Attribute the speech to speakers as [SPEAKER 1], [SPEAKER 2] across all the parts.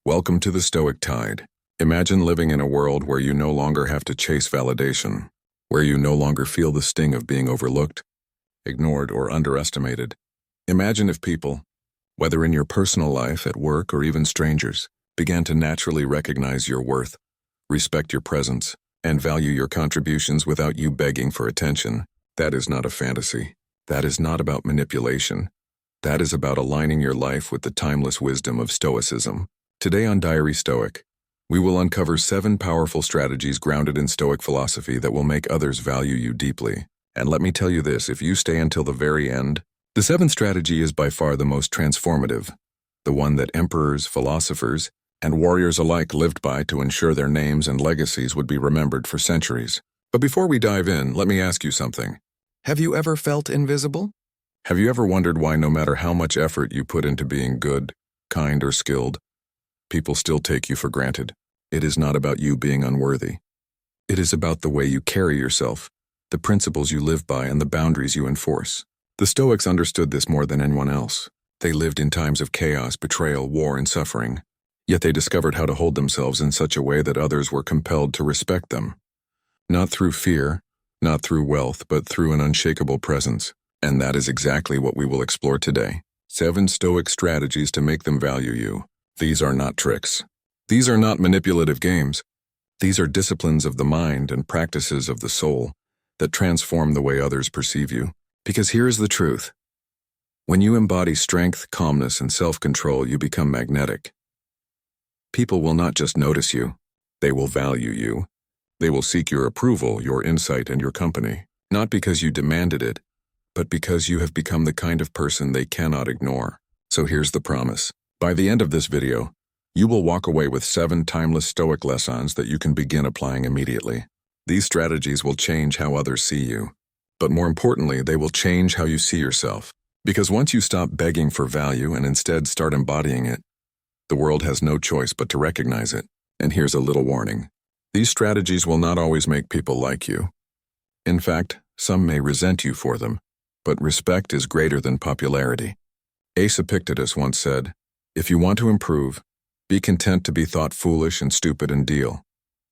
[SPEAKER 1] Welcome to the Stoic Tide. Imagine living in a world where you no longer have to chase validation, where you no longer feel the sting of being overlooked, ignored, or underestimated. Imagine if people, whether in your personal life, at work, or even strangers, began to naturally recognize your worth, respect your presence, and value your contributions without you begging for attention. That is not a fantasy. That is not about manipulation. That is about aligning your life with the timeless wisdom of Stoicism. Today on Diary Stoic, we will uncover 7 powerful strategies grounded in Stoic philosophy that will make others value you deeply. And let me tell you this, if you stay until the very end, the 7th strategy is by far the most transformative, the one that emperors, philosophers, and warriors alike lived by to ensure their names and legacies would be remembered for centuries. But before we dive in, let me ask you something. Have you ever felt invisible? Have you ever wondered why no matter how much effort you put into being good, kind, or skilled, people still take you for granted? It is not about you being unworthy. It is about the way you carry yourself, the principles you live by, and the boundaries you enforce. The Stoics understood this more than anyone else. They lived in times of chaos, betrayal, war, and suffering. Yet they discovered how to hold themselves in such a way that others were compelled to respect them. Not through fear, not through wealth, but through an unshakable presence. And that is exactly what we will explore today. 7 Stoic strategies to make them value you. These are not tricks. These are not manipulative games. These are disciplines of the mind and practices of the soul that transform the way others perceive you. Because here is the truth. When you embody strength, calmness, and self-control, you become magnetic. People will not just notice you, they will value you. They will seek your approval, your insight, and your company. Not because you demanded it, but because you have become the kind of person they cannot ignore. So here's the promise. By the end of this video, you will walk away with 7 timeless Stoic lessons that you can begin applying immediately. These strategies will change how others see you. But more importantly, they will change how you see yourself. Because once you stop begging for value and instead start embodying it, the world has no choice but to recognize it. And here's a little warning. These strategies will not always make people like you. In fact, some may resent you for them. But respect is greater than popularity. Epictetus once said, "If you want to improve, be content to be thought foolish and stupid and deal.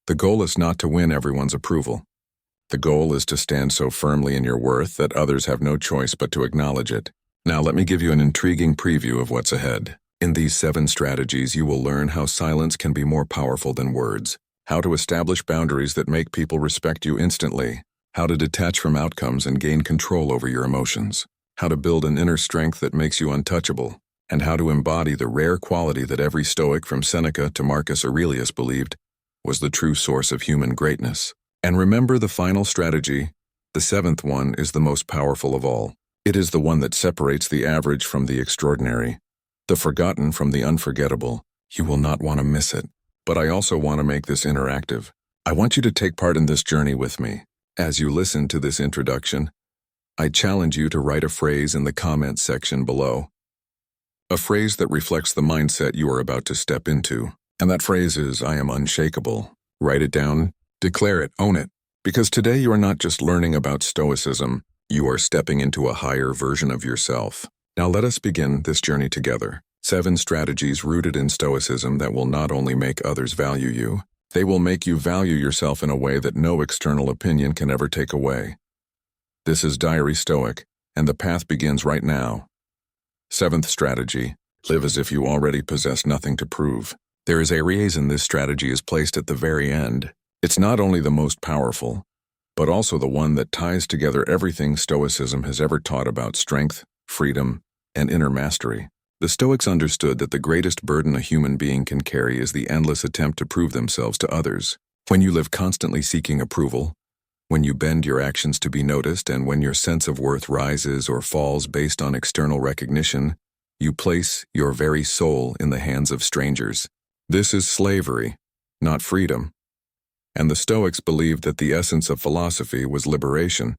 [SPEAKER 1] The goal is not to win everyone's approval. The goal is to stand so firmly in your worth that others have no choice but to acknowledge it." Now let me give you an intriguing preview of what's ahead. In these 7 strategies, you will learn how silence can be more powerful than words, how to establish boundaries that make people respect you instantly, how to detach from outcomes and gain control over your emotions, how to build an inner strength that makes you untouchable, and how to embody the rare quality that every Stoic from Seneca to Marcus Aurelius believed was the true source of human greatness. And remember, the final strategy, the 7th one, is the most powerful of all. It is the one that separates the average from the extraordinary, the forgotten from the unforgettable. You will not want to miss it. But I also want to make this interactive. I want you to take part in this journey with me. As you listen to this introduction, I challenge you to write a phrase in the comments section below. A phrase that reflects the mindset you are about to step into. And that phrase is, "I am unshakable." Write it down, declare it, own it. Because today you are not just learning about Stoicism, you are stepping into a higher version of yourself. Now let us begin this journey together. 7 strategies rooted in Stoicism that will not only make others value you, they will make you value yourself in a way that no external opinion can ever take away. This is Diary Stoic, and the path begins right now. 7th strategy, live as if you already possess nothing to prove. There is a reason this strategy is placed at the very end. It's not only the most powerful, but also the one that ties together everything Stoicism has ever taught about strength, freedom, and inner mastery. The Stoics understood that the greatest burden a human being can carry is the endless attempt to prove themselves to others. When you live constantly seeking approval, when you bend your actions to be noticed, and when your sense of worth rises or falls based on external recognition, you place your very soul in the hands of strangers. This is slavery, not freedom. And the Stoics believed that the essence of philosophy was liberation,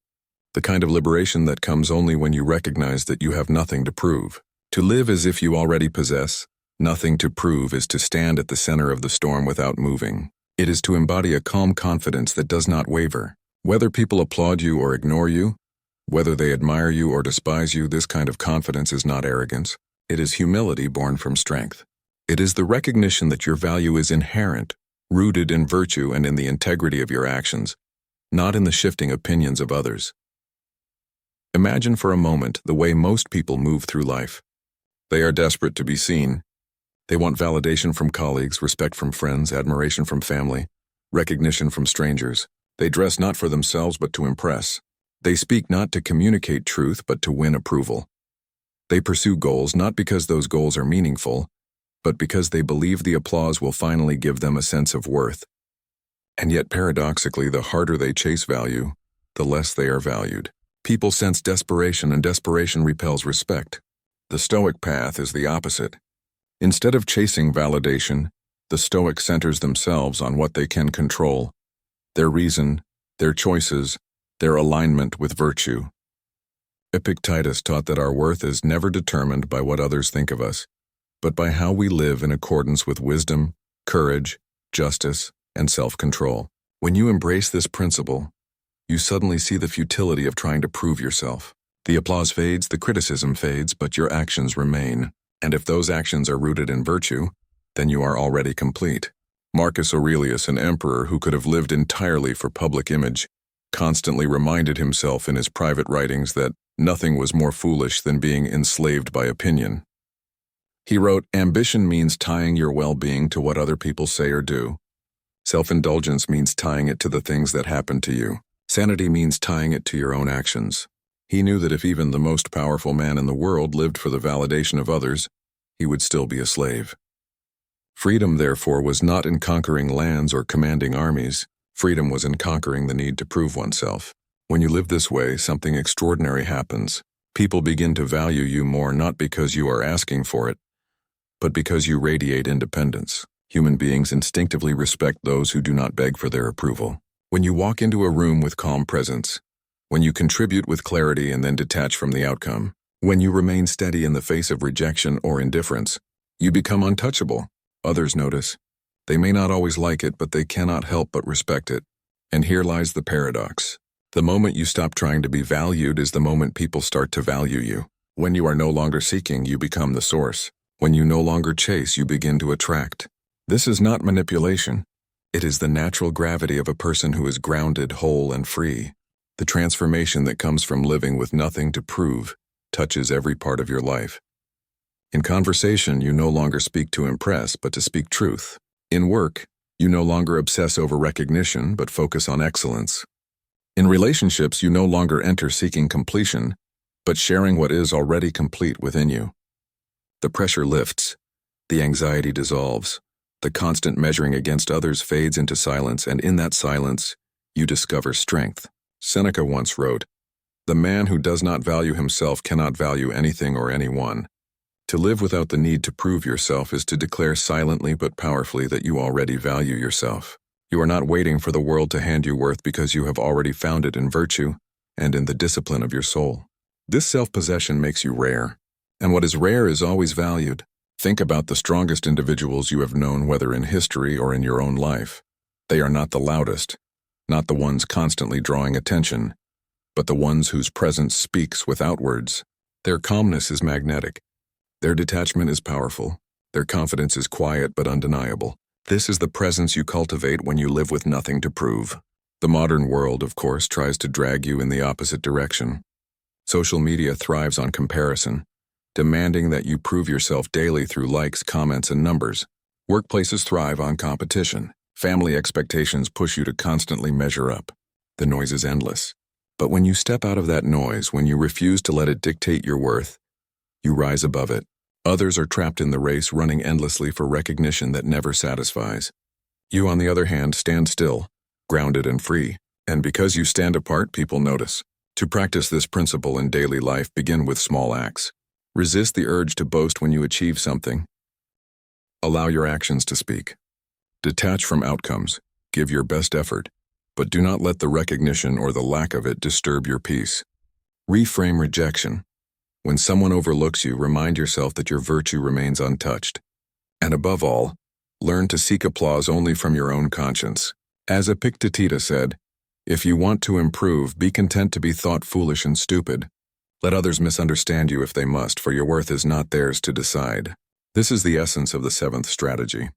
[SPEAKER 1] the kind of liberation that comes only when you recognize that you have nothing to prove. To live as if you already possess nothing to prove is to stand at the center of the storm without moving. It is to embody a calm confidence that does not waver. Whether people applaud you or ignore you, whether they admire you or despise you, this kind of confidence is not arrogance. It is humility born from strength. It is the recognition that your value is inherent, rooted in virtue and in the integrity of your actions, not in the shifting opinions of others. Imagine for a moment the way most people move through life. They are desperate to be seen. They want validation from colleagues, respect from friends, admiration from family, recognition from strangers. They dress not for themselves but to impress. They speak not to communicate truth but to win approval. They pursue goals not because those goals are meaningful, but because they believe the applause will finally give them a sense of worth. And yet, paradoxically, the harder they chase value, the less they are valued. People sense desperation, and desperation repels respect. The Stoic path is the opposite. Instead of chasing validation, the Stoic centers themselves on what they can control: their reason, their choices, their alignment with virtue. Epictetus taught that our worth is never determined by what others think of us, but by how we live in accordance with wisdom, courage, justice, and self-control. When you embrace this principle, you suddenly see the futility of trying to prove yourself. The applause fades, the criticism fades, but your actions remain. And if those actions are rooted in virtue, then you are already complete. Marcus Aurelius, an emperor who could have lived entirely for public image, constantly reminded himself in his private writings that nothing was more foolish than being enslaved by opinion. He wrote, "Ambition means tying your well-being to what other people say or do. Self-indulgence means tying it to the things that happen to you. Sanity means tying it to your own actions." He knew that if even the most powerful man in the world lived for the validation of others, he would still be a slave. Freedom, therefore, was not in conquering lands or commanding armies. Freedom was in conquering the need to prove oneself. When you live this way, something extraordinary happens. People begin to value you more not because you are asking for it, but because you radiate independence. Human beings instinctively respect those who do not beg for their approval. When you walk into a room with calm presence, when you contribute with clarity and then detach from the outcome, when you remain steady in the face of rejection or indifference, you become untouchable. Others notice. They may not always like it, but they cannot help but respect it. And here lies the paradox. The moment you stop trying to be valued is the moment people start to value you. When you are no longer seeking, you become the source. When you no longer chase, you begin to attract. This is not manipulation. It is the natural gravity of a person who is grounded, whole, and free. The transformation that comes from living with nothing to prove touches every part of your life. In conversation, you no longer speak to impress, but to speak truth. In work, you no longer obsess over recognition, but focus on excellence. In relationships, you no longer enter seeking completion, but sharing what is already complete within you. The pressure lifts, the anxiety dissolves, the constant measuring against others fades into silence, and in that silence, you discover strength. Seneca once wrote, "The man who does not value himself cannot value anything or anyone." To live without the need to prove yourself is to declare silently but powerfully that you already value yourself. You are not waiting for the world to hand you worth because you have already found it in virtue and in the discipline of your soul. This self-possession makes you rare, and what is rare is always valued. Think about the strongest individuals you have known, whether in history or in your own life. They are not the loudest, not the ones constantly drawing attention, but the ones whose presence speaks without words. Their calmness is magnetic. Their detachment is powerful. Their confidence is quiet but undeniable. This is the presence you cultivate when you live with nothing to prove. The modern world, of course, tries to drag you in the opposite direction. Social media thrives on comparison, demanding that you prove yourself daily through likes, comments, and numbers. Workplaces thrive on competition. Family expectations push you to constantly measure up. The noise is endless. But when you step out of that noise, when you refuse to let it dictate your worth, you rise above it. Others are trapped in the race, running endlessly for recognition that never satisfies. You, on the other hand, stand still, grounded and free. And because you stand apart, people notice. To practice this principle in daily life, begin with small acts. Resist the urge to boast when you achieve something. Allow your actions to speak. Detach from outcomes, give your best effort, but do not let the recognition or the lack of it disturb your peace. Reframe rejection. When someone overlooks you, remind yourself that your virtue remains untouched. And above all, learn to seek applause only from your own conscience. As Epictetus said, "If you want to improve, be content to be thought foolish and stupid. Let others misunderstand you if they must, for your worth is not theirs to decide." This is the essence of the seventh strategy.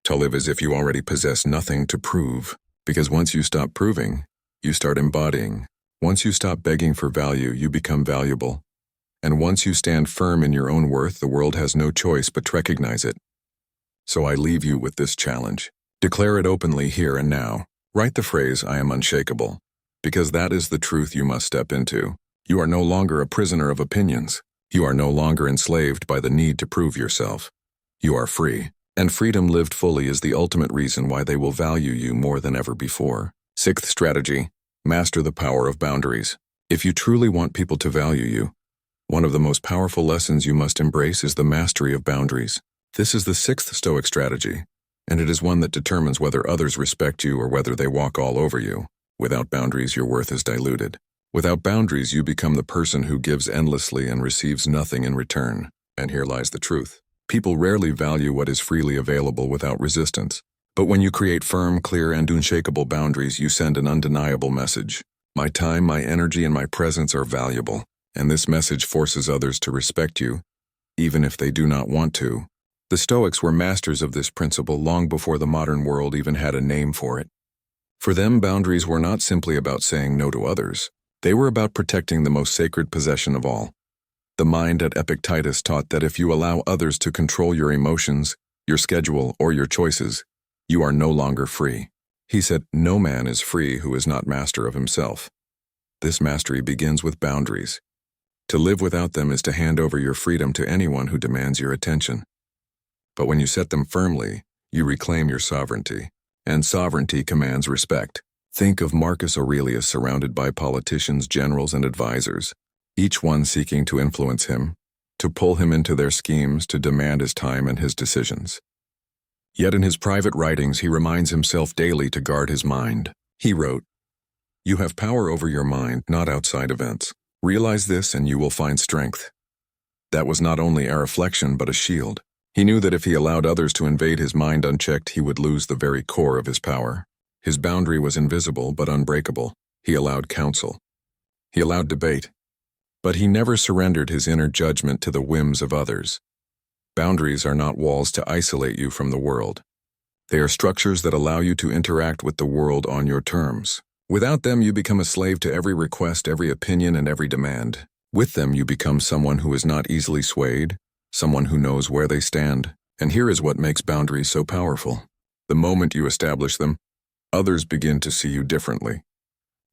[SPEAKER 1] To live as if you already possess nothing to prove, because once you stop proving, you start embodying. Once you stop begging for value, you become valuable. And once you stand firm in your own worth, the world has no choice but to recognize it. So I leave you with this challenge. Declare it openly here and now. Write the phrase, "I am unshakable," because that is the truth you must step into. You are no longer a prisoner of opinions. You are no longer enslaved by the need to prove yourself. You are free, and freedom lived fully is the ultimate reason why they will value you more than ever before. Sixth strategy, master the power of boundaries. If you truly want people to value you, one of the most powerful lessons you must embrace is the mastery of boundaries. This is the sixth Stoic strategy, and it is one that determines whether others respect you or whether they walk all over you. Without boundaries, your worth is diluted. Without boundaries, you become the person who gives endlessly and receives nothing in return. And here lies the truth. People rarely value what is freely available without resistance. But when you create firm, clear, and unshakable boundaries, you send an undeniable message. My time, my energy, and my presence are valuable, and this message forces others to respect you, even if they do not want to. The Stoics were masters of this principle long before the modern world even had a name for it. For them, boundaries were not simply about saying no to others. They were about protecting the most sacred possession of all. The mind at Epictetus taught that if you allow others to control your emotions, your schedule, or your choices, you are no longer free. He said, "No man is free who is not master of himself." This mastery begins with boundaries. To live without them is to hand over your freedom to anyone who demands your attention. But when you set them firmly, you reclaim your sovereignty, and sovereignty commands respect. Think of Marcus Aurelius surrounded by politicians, generals, and advisors, each one seeking to influence him, to pull him into their schemes, to demand his time and his decisions. Yet in his private writings, he reminds himself daily to guard his mind. He wrote, "You have power over your mind, not outside events. Realize this and you will find strength." That was not only a reflection but a shield. He knew that if he allowed others to invade his mind unchecked, he would lose the very core of his power. His boundary was invisible but unbreakable. He allowed counsel. He allowed debate. But he never surrendered his inner judgment to the whims of others. Boundaries are not walls to isolate you from the world. They are structures that allow you to interact with the world on your terms. Without them, you become a slave to every request, every opinion, and every demand. With them, you become someone who is not easily swayed, someone who knows where they stand. And here is what makes boundaries so powerful. The moment you establish them, others begin to see you differently.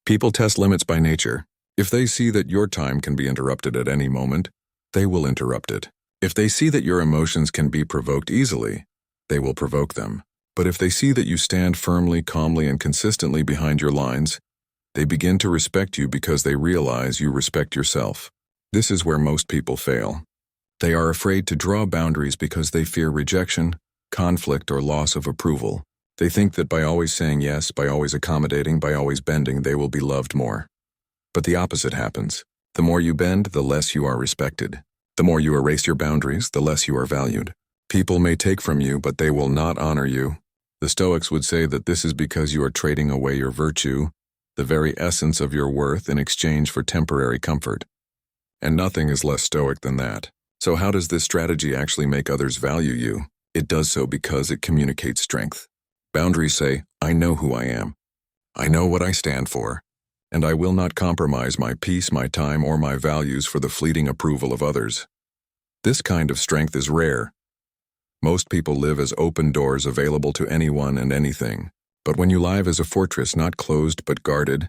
[SPEAKER 1] People test limits by nature. If they see that your time can be interrupted at any moment, they will interrupt it. If they see that your emotions can be provoked easily, they will provoke them. But if they see that you stand firmly, calmly, and consistently behind your lines, they begin to respect you because they realize you respect yourself. This is where most people fail. They are afraid to draw boundaries because they fear rejection, conflict, or loss of approval. They think that by always saying yes, by always accommodating, by always bending, they will be loved more. But the opposite happens. The more you bend, the less you are respected. The more you erase your boundaries, the less you are valued. People may take from you, but they will not honor you. The Stoics would say that this is because you are trading away your virtue, the very essence of your worth, in exchange for temporary comfort. And nothing is less stoic than that. So how does this strategy actually make others value you? It does so because it communicates strength. Boundaries say, "I know who I am. I know what I stand for, and I will not compromise my peace, my time, or my values for the fleeting approval of others." This kind of strength is rare. Most people live as open doors available to anyone and anything. But when you live as a fortress not closed but guarded,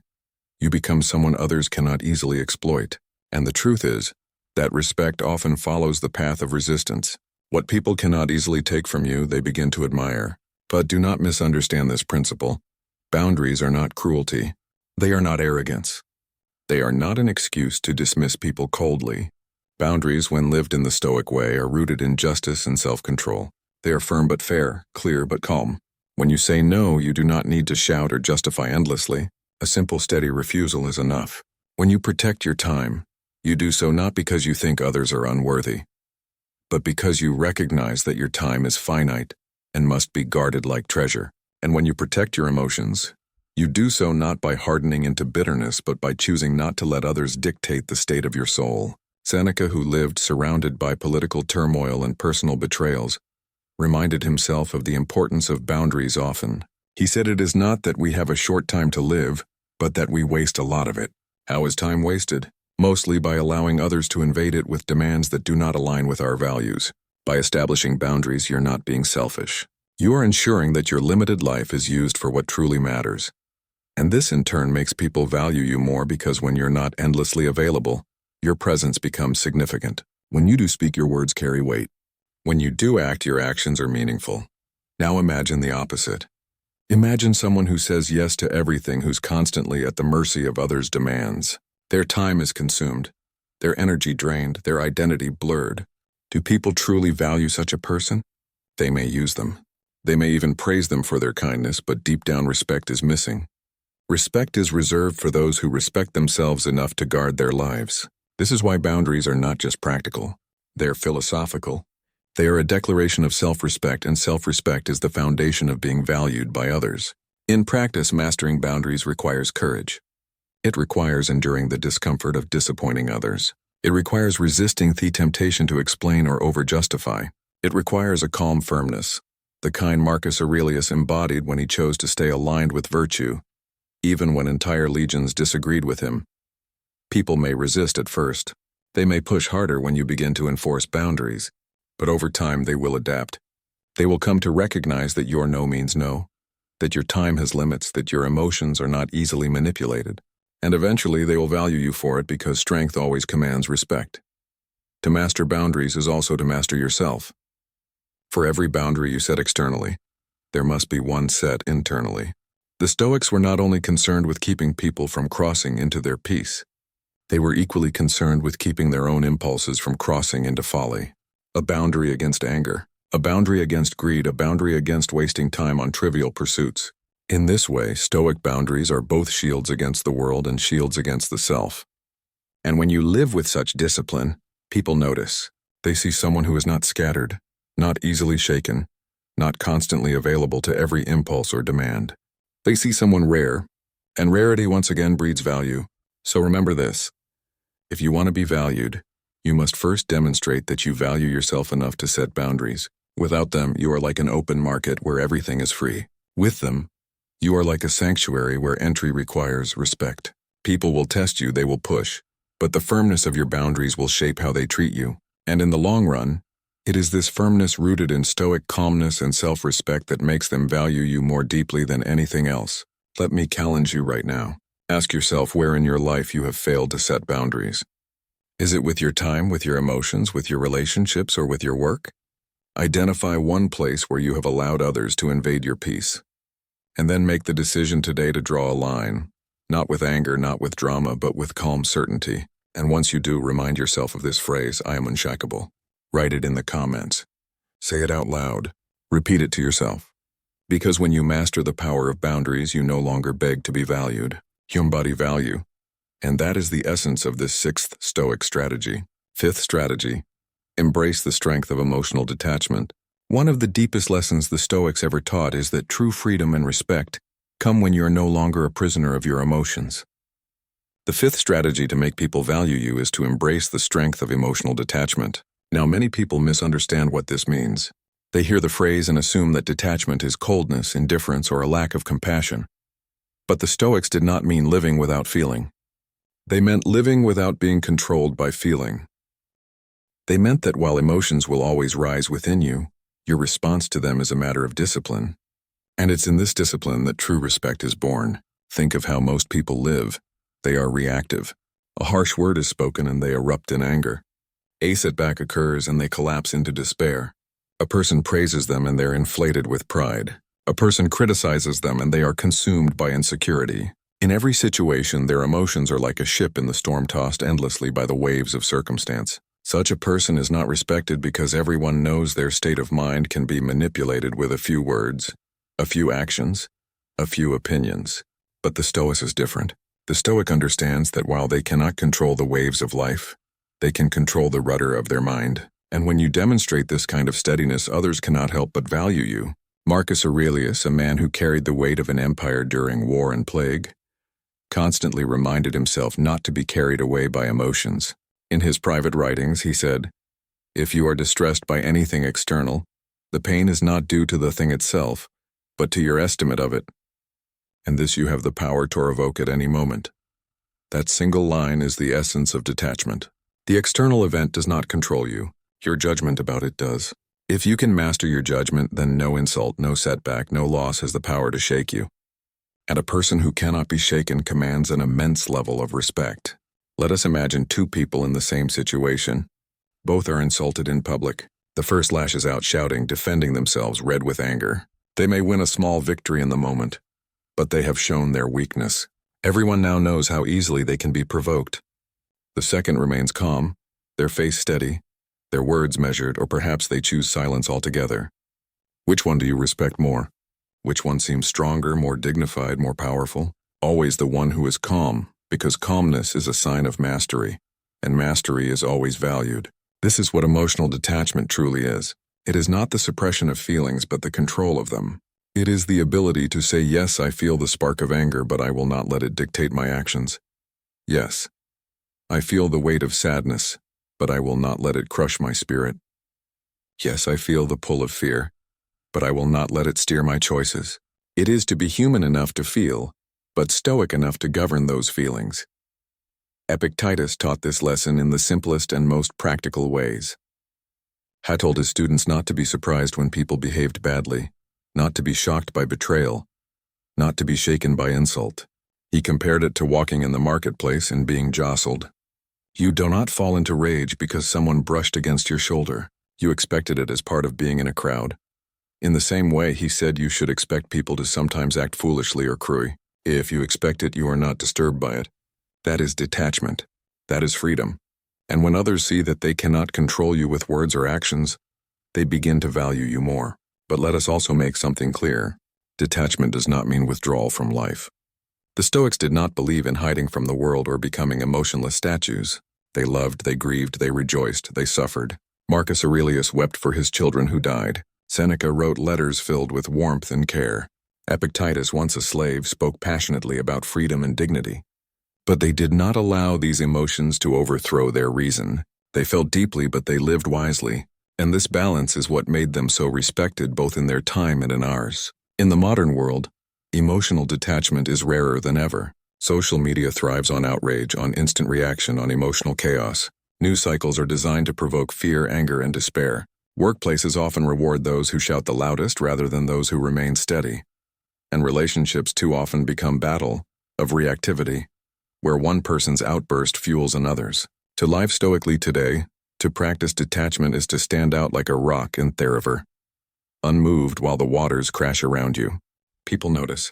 [SPEAKER 1] you become someone others cannot easily exploit. And the truth is that respect often follows the path of resistance. What people cannot easily take from you, they begin to admire. But do not misunderstand this principle. Boundaries are not cruelty. They are not arrogance. They are not an excuse to dismiss people coldly. Boundaries, when lived in the Stoic way, are rooted in justice and self-control. They are firm but fair, clear but calm. When you say no, you do not need to shout or justify endlessly. A simple, steady refusal is enough. When you protect your time, you do so not because you think others are unworthy, but because you recognize that your time is finite and must be guarded like treasure. And when you protect your emotions, you do so not by hardening into bitterness, but by choosing not to let others dictate the state of your soul. Seneca, who lived surrounded by political turmoil and personal betrayals, reminded himself of the importance of boundaries often. He said, "It is not that we have a short time to live, but that we waste a lot of it." How is time wasted? Mostly by allowing others to invade it with demands that do not align with our values. By establishing boundaries, you're not being selfish. You are ensuring that your limited life is used for what truly matters. And this in turn makes people value you more, because when you're not endlessly available, your presence becomes significant. When you do speak, your words carry weight. When you do act, your actions are meaningful. Now imagine the opposite. Imagine someone who says yes to everything, who's constantly at the mercy of others' demands. Their time is consumed, their energy drained, their identity blurred. Do people truly value such a person? They may use them. They may even praise them for their kindness, but deep down respect is missing. Respect is reserved for those who respect themselves enough to guard their lives. This is why boundaries are not just practical. They're philosophical. They are a declaration of self-respect, and self-respect is the foundation of being valued by others. In practice, mastering boundaries requires courage. It requires enduring the discomfort of disappointing others. It requires resisting the temptation to explain or over-justify. It requires a calm firmness, the kind Marcus Aurelius embodied when he chose to stay aligned with virtue, even when entire legions disagreed with him. People may resist at first. They may push harder when you begin to enforce boundaries, but over time they will adapt. They will come to recognize that your no means no, that your time has limits, that your emotions are not easily manipulated. And eventually they will value you for it, because strength always commands respect. To master boundaries is also to master yourself. For every boundary you set externally, there must be one set internally. The Stoics were not only concerned with keeping people from crossing into their peace, they were equally concerned with keeping their own impulses from crossing into folly. A boundary against anger, a boundary against greed, a boundary against wasting time on trivial pursuits. In this way, Stoic boundaries are both shields against the world and shields against the self. And when you live with such discipline, people notice. They see someone who is not scattered, not easily shaken, not constantly available to every impulse or demand. They see someone rare, and rarity once again breeds value. So remember this: if you want to be valued, you must first demonstrate that you value yourself enough to set boundaries. Without them, you are like an open market where everything is free. With them, you are like a sanctuary where entry requires respect. People will test you, they will push, but the firmness of your boundaries will shape how they treat you. And in the long run, it is this firmness rooted in Stoic calmness and self-respect that makes them value you more deeply than anything else. Let me challenge you right now. Ask yourself where in your life you have failed to set boundaries. Is it with your time, with your emotions, with your relationships, or with your work? Identify one place where you have allowed others to invade your peace. And then make the decision today to draw a line, not with anger, not with drama, but with calm certainty. And once you do, remind yourself of this phrase: I am unshakable. Write it in the comments. Say it out loud. Repeat it to yourself. Because when you master the power of boundaries, you no longer beg to be valued. You embody value. And that is the essence of this sixth Stoic strategy. Fifth strategy: embrace the strength of emotional detachment. One of the deepest lessons the Stoics ever taught is that true freedom and respect come when you are no longer a prisoner of your emotions. The fifth strategy to make people value you is to embrace the strength of emotional detachment. Now, many people misunderstand what this means. They hear the phrase and assume that detachment is coldness, indifference, or a lack of compassion. But the Stoics did not mean living without feeling. They meant living without being controlled by feeling. They meant that while emotions will always rise within you, your response to them is a matter of discipline. And it's in this discipline that true respect is born. Think of how most people live. They are reactive. A harsh word is spoken and they erupt in anger. A setback occurs and they collapse into despair. A person praises them and they're inflated with pride. A person criticizes them and they are consumed by insecurity. In every situation, their emotions are like a ship in the storm, tossed endlessly by the waves of circumstance. Such a person is not respected because everyone knows their state of mind can be manipulated with a few words, a few actions, a few opinions. But the Stoic is different. The Stoic understands that while they cannot control the waves of life, they can control the rudder of their mind. And when you demonstrate this kind of steadiness, others cannot help but value you. Marcus Aurelius, a man who carried the weight of an empire during war and plague, constantly reminded himself not to be carried away by emotions. In his private writings, he said, "If you are distressed by anything external, the pain is not due to the thing itself, but to your estimate of it. And this you have the power to revoke at any moment." That single line is the essence of detachment. The external event does not control you. Your judgment about it does. If you can master your judgment, then no insult, no setback, no loss has the power to shake you. And a person who cannot be shaken commands an immense level of respect. Let us imagine two people in the same situation. Both are insulted in public. The first lashes out shouting, defending themselves, red with anger. They may win a small victory in the moment, but they have shown their weakness. Everyone now knows how easily they can be provoked. The second remains calm, their face steady, their words measured, or perhaps they choose silence altogether. Which one do you respect more? Which one seems stronger, more dignified, more powerful? Always the one who is calm, because calmness is a sign of mastery, and mastery is always valued. This is what emotional detachment truly is. It is not the suppression of feelings, but the control of them. It is the ability to say, yes, I feel the spark of anger, but I will not let it dictate my actions. Yes, I feel the weight of sadness, but I will not let it crush my spirit. Yes, I feel the pull of fear, but I will not let it steer my choices. It is to be human enough to feel, but stoic enough to govern those feelings. Epictetus taught this lesson in the simplest and most practical ways. He told his students not to be surprised when people behaved badly, not to be shocked by betrayal, not to be shaken by insult. He compared it to walking in the marketplace and being jostled. You do not fall into rage because someone brushed against your shoulder. You expected it as part of being in a crowd. In the same way, he said you should expect people to sometimes act foolishly or cruelly. If you expect it, you are not disturbed by it. That is detachment. That is freedom. And when others see that they cannot control you with words or actions, they begin to value you more. But let us also make something clear. Detachment does not mean withdrawal from life. The Stoics did not believe in hiding from the world or becoming emotionless statues. They loved, they grieved, they rejoiced, they suffered. Marcus Aurelius wept for his children who died. Seneca wrote letters filled with warmth and care. Epictetus, once a slave, spoke passionately about freedom and dignity. But they did not allow these emotions to overthrow their reason. They felt deeply, but they lived wisely. And this balance is what made them so respected both in their time and in ours. In the modern world, emotional detachment is rarer than ever. Social media thrives on outrage, on instant reaction, on emotional chaos. News cycles are designed to provoke fear, anger, and despair. Workplaces often reward those who shout the loudest rather than those who remain steady. And relationships too often become battle of reactivity, where one person's outburst fuels another's. To live stoically today, to practice detachment is to stand out like a rock in Theriver, unmoved while the waters crash around you. People notice.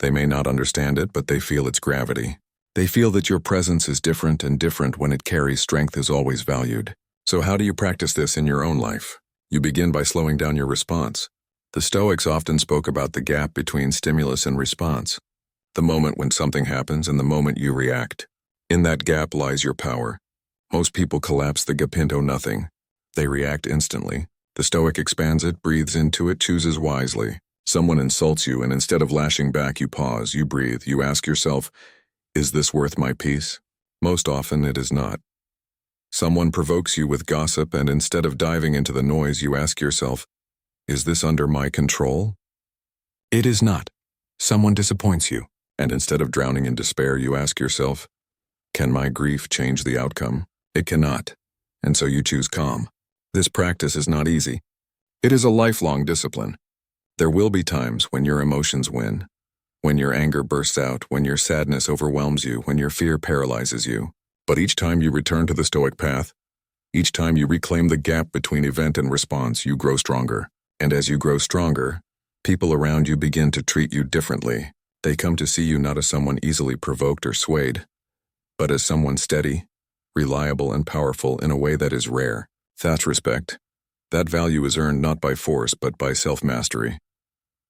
[SPEAKER 1] They may not understand it, but they feel its gravity. They feel that your presence is different, and different when it carries strength is always valued. So how do you practice this in your own life? You begin by slowing down your response. The Stoics often spoke about the gap between stimulus and response, the moment when something happens and the moment you react. In that gap lies your power. Most people collapse the gap into nothing. They react instantly. The Stoic expands it, breathes into it, chooses wisely. Someone insults you, and instead of lashing back, you pause, you breathe, you ask yourself, is this worth my peace? Most often it is not. Someone provokes you with gossip, and instead of diving into the noise, you ask yourself, is this under my control? It is not. Someone disappoints you, and instead of drowning in despair, you ask yourself, can my grief change the outcome? It cannot, and so you choose calm. This practice is not easy. It is a lifelong discipline. There will be times when your emotions win, when your anger bursts out, when your sadness overwhelms you, when your fear paralyzes you. But each time you return to the Stoic path, each time you reclaim the gap between event and response, you grow stronger. And as you grow stronger, people around you begin to treat you differently. They come to see you not as someone easily provoked or swayed, but as someone steady, reliable, and powerful in a way that is rare. That's respect. That value is earned not by force, but by self-mastery.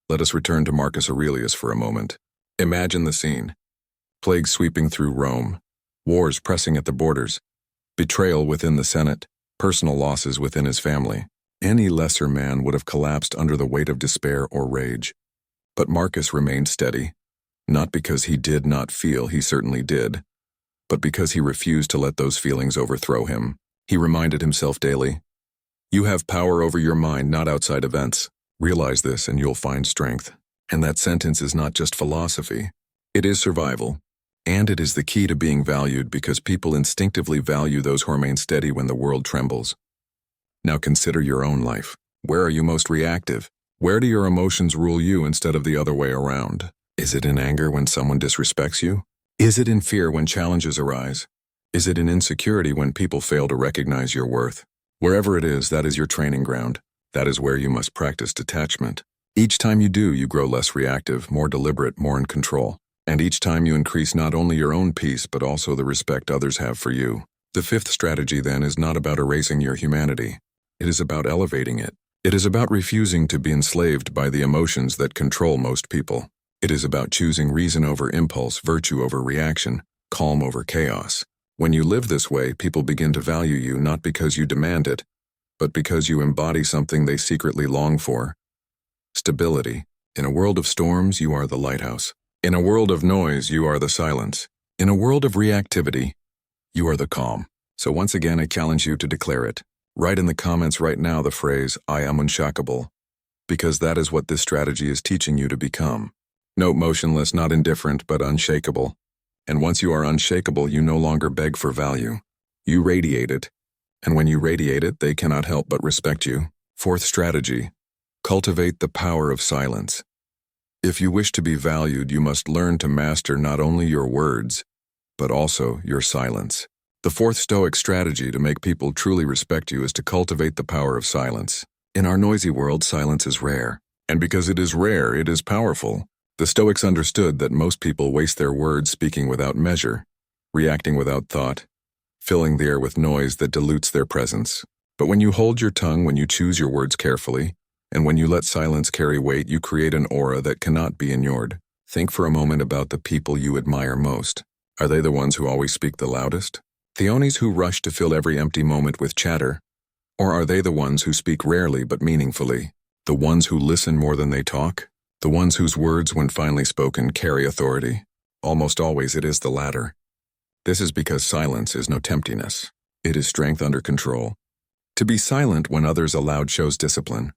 [SPEAKER 1] Let us return to Marcus Aurelius for a moment. Imagine the scene. Plague sweeping through Rome, wars pressing at the borders, betrayal within the Senate, personal losses within his family. Any lesser man would have collapsed under the weight of despair or rage. But Marcus remained steady, not because he did not feel, he certainly did, but because he refused to let those feelings overthrow him. He reminded himself daily, "You have power over your mind, not outside events. Realize this and you'll find strength." And that sentence is not just philosophy. It is survival. And it is the key to being valued because people instinctively value those who remain steady when the world trembles. Now consider your own life. Where are you most reactive? Where do your emotions rule you instead of the other way around? Is it in anger when someone disrespects you? Is it in fear when challenges arise? Is it in insecurity when people fail to recognize your worth? Wherever it is, that is your training ground. That is where you must practice detachment. Each time you do, you grow less reactive, more deliberate, more in control. And each time you increase not only your own peace, but also the respect others have for you. The fifth strategy, then, is not about erasing your humanity. It is about elevating it. It is about refusing to be enslaved by the emotions that control most people. It is about choosing reason over impulse, virtue over reaction, calm over chaos. When you live this way, people begin to value you not because you demand it, but because you embody something they secretly long for. Stability. In a world of storms, you are the lighthouse. In a world of noise, you are the silence. In a world of reactivity, you are the calm. So once again, I challenge you to declare it. Write in the comments right now the phrase, "I am unshakable," because that is what this strategy is teaching you to become. Note motionless, not indifferent, but unshakable. And once you are unshakable, you no longer beg for value. You radiate it. And when you radiate it, they cannot help but respect you. Fourth strategy. Cultivate the power of silence. If you wish to be valued, you must learn to master not only your words, but also your silence. The fourth Stoic strategy to make people truly respect you is to cultivate the power of silence. In our noisy world, silence is rare. And because it is rare, it is powerful. The Stoics understood that most people waste their words speaking without measure, reacting without thought, filling the air with noise that dilutes their presence. But when you hold your tongue, when you choose your words carefully, and when you let silence carry weight, you create an aura that cannot be ignored. Think for a moment about the people you admire most. Are they the ones who always speak the loudest? Theones who rush to fill every empty moment with chatter? Or are they the ones who speak rarely but meaningfully? The ones who listen more than they talk? The ones whose words, when finally spoken, carry authority? Almost always it is the latter. This is because silence is no emptiness. It is strength under control. To be silent when others allowed shows discipline.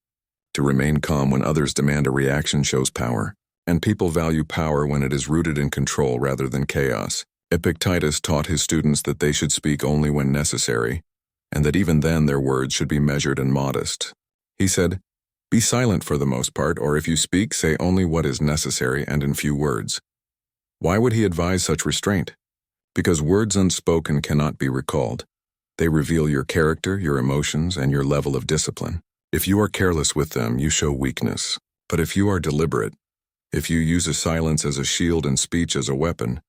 [SPEAKER 1] To remain calm when others demand a reaction shows power. And people value power when it is rooted in control rather than chaos. Epictetus taught his students that they should speak only when necessary, and that even then their words should be measured and modest. He said, "Be silent for the most part, or if you speak, say only what is necessary and in few words." Why would he advise such restraint? Because words unspoken cannot be recalled. They reveal your character, your emotions, and your level of discipline. If you are careless with them, you show weakness. But if you are deliberate, if you use a silence as a shield and speech as a weapon,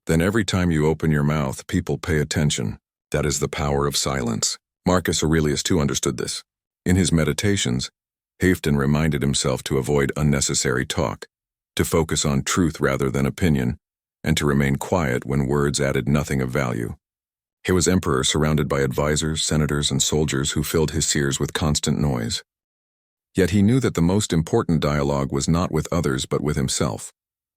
[SPEAKER 1] then every time you open your mouth, people pay attention. That is the power of silence. Marcus Aurelius too understood this. In his meditations, Haefton reminded himself to avoid unnecessary talk, to focus on truth rather than opinion, and to remain quiet when words added nothing of value. He was emperor surrounded by advisors, senators, and soldiers who filled his ears with constant noise. Yet he knew that the most important dialogue was not with others but with himself.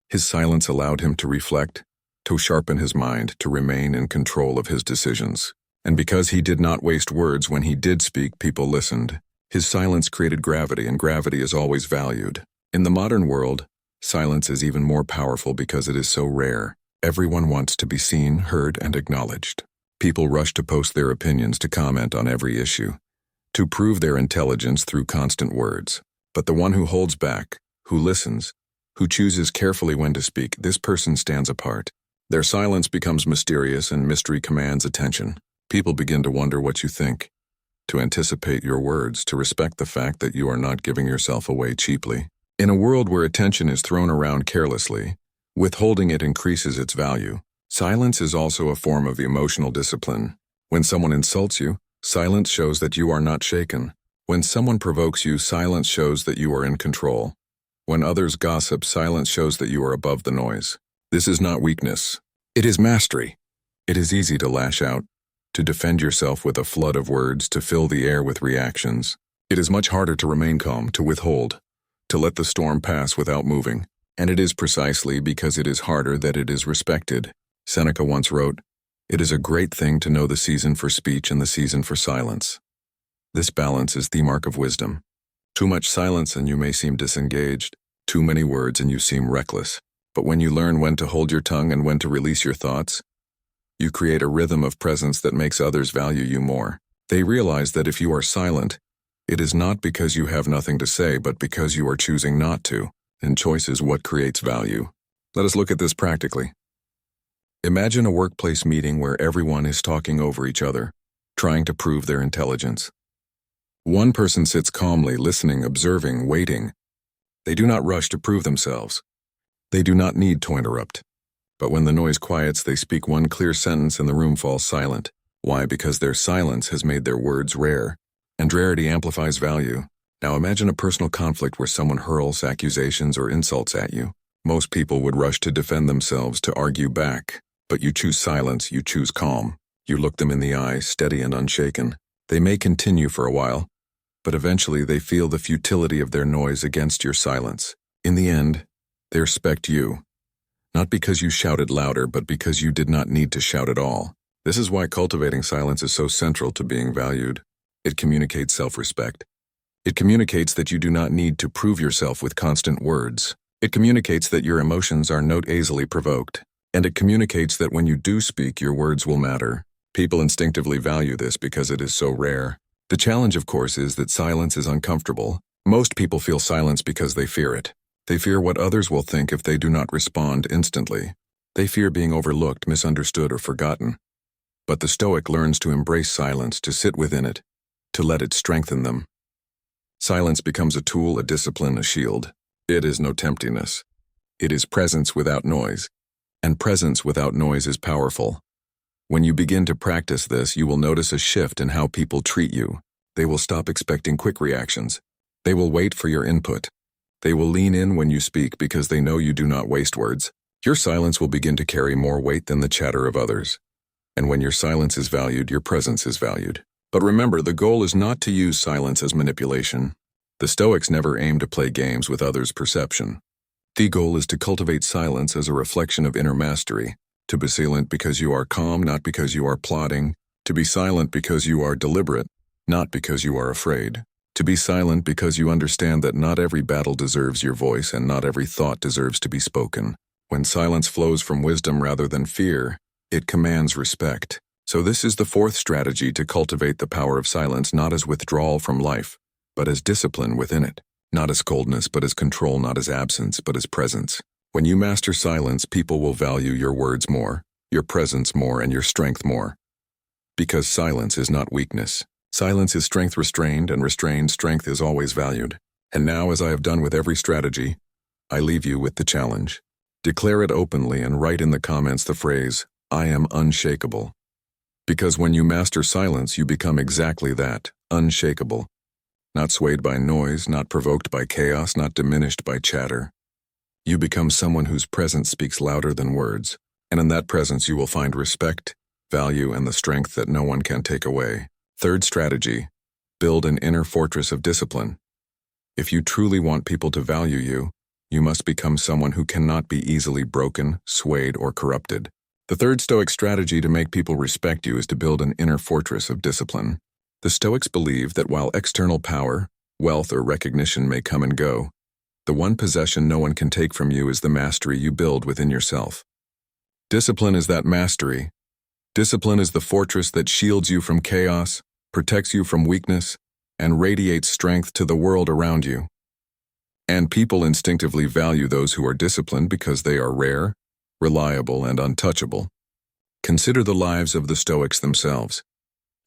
[SPEAKER 1] His silence allowed him to reflect, to sharpen his mind, to remain in control of his decisions. And because he did not waste words when he did speak, people listened. His silence created gravity, and gravity is always valued. In the modern world, silence is even more powerful because it is so rare. Everyone wants to be seen, heard, and acknowledged. People rush to post their opinions, to comment on every issue, to prove their intelligence through constant words. But the one who holds back, who listens, who chooses carefully when to speak, this person stands apart. Their silence becomes mysterious and mystery commands attention. People begin to wonder what you think, to anticipate your words, to respect the fact that you are not giving yourself away cheaply. In a world where attention is thrown around carelessly, withholding it increases its value. Silence is also a form of emotional discipline. When someone insults you, silence shows that you are not shaken. When someone provokes you, silence shows that you are in control. When others gossip, silence shows that you are above the noise. This is not weakness. It is mastery. It is easy to lash out, to defend yourself with a flood of words, to fill the air with reactions. It is much harder to remain calm, to withhold, to let the storm pass without moving. And it is precisely because it is harder that it is respected. Seneca once wrote, It is a great thing to know the season for speech and the season for silence. This balance is the mark of wisdom. Too much silence and you may seem disengaged, too many words and you seem reckless. But when you learn when to hold your tongue and when to release your thoughts, you create a rhythm of presence that makes others value you more. They realize that if you are silent, it is not because you have nothing to say, but because you are choosing not to, and choice is what creates value. Let us look at this practically. Imagine a workplace meeting where everyone is talking over each other, trying to prove their intelligence. One person sits calmly, listening, observing, waiting. They do not rush to prove themselves. They do not need to interrupt. But when the noise quiets, they speak one clear sentence and the room falls silent. Why? Because their silence has made their words rare, and rarity amplifies value. Now imagine a personal conflict where someone hurls accusations or insults at you. Most people would rush to defend themselves, to argue back. But you choose silence, you choose calm. You look them in the eye, steady and unshaken. They may continue for a while, but eventually they feel the futility of their noise against your silence. In the end, they respect you, not because you shouted louder, but because you did not need to shout at all. This is why cultivating silence is so central to being valued. It communicates self-respect. It communicates that you do not need to prove yourself with constant words. It communicates that your emotions are not easily provoked. And it communicates that when you do speak, your words will matter. People instinctively value this because it is so rare. The challenge, of course, is that silence is uncomfortable. Most people feel silence because they fear it. They fear what others will think if they do not respond instantly. They fear being overlooked, misunderstood, or forgotten. But the Stoic learns to embrace silence, to sit within it, to let it strengthen them. Silence becomes a tool, a discipline, a shield. It is no emptiness. It is presence without noise. And presence without noise is powerful. When you begin to practice this, you will notice a shift in how people treat you. They will stop expecting quick reactions. They will wait for your input. They will lean in when you speak because they know you do not waste words. Your silence will begin to carry more weight than the chatter of others. And when your silence is valued, your presence is valued. But remember, the goal is not to use silence as manipulation. The Stoics never aim to play games with others' perception. The goal is to cultivate silence as a reflection of inner mastery, to be silent because you are calm, not because you are plotting, to be silent because you are deliberate, not because you are afraid, to be silent because you understand that not every battle deserves your voice and not every thought deserves to be spoken. When silence flows from wisdom rather than fear, it commands respect. So this is the fourth strategy to cultivate the power of silence, not as withdrawal from life, but as discipline within it. Not as coldness, but as control, not as absence, but as presence. When you master silence, people will value your words more, your presence more, and your strength more. Because silence is not weakness. Silence is strength restrained, and restrained strength is always valued. And now, as I have done with every strategy, I leave you with the challenge. Declare it openly and write in the comments the phrase, "I am unshakable." Because when you master silence, you become exactly that, unshakable. Not swayed by noise, not provoked by chaos, not diminished by chatter. You become someone whose presence speaks louder than words, and in that presence you will find respect, value, and the strength that no one can take away. Third strategy, build an inner fortress of discipline. If you truly want people to value you, you must become someone who cannot be easily broken, swayed, or corrupted. The third Stoic strategy to make people respect you is to build an inner fortress of discipline. The Stoics believe that while external power, wealth, or recognition may come and go, the one possession no one can take from you is the mastery you build within yourself. Discipline is that mastery. Discipline is the fortress that shields you from chaos, protects you from weakness, and radiates strength to the world around you. And people instinctively value those who are disciplined because they are rare, reliable, and untouchable. Consider the lives of the Stoics themselves.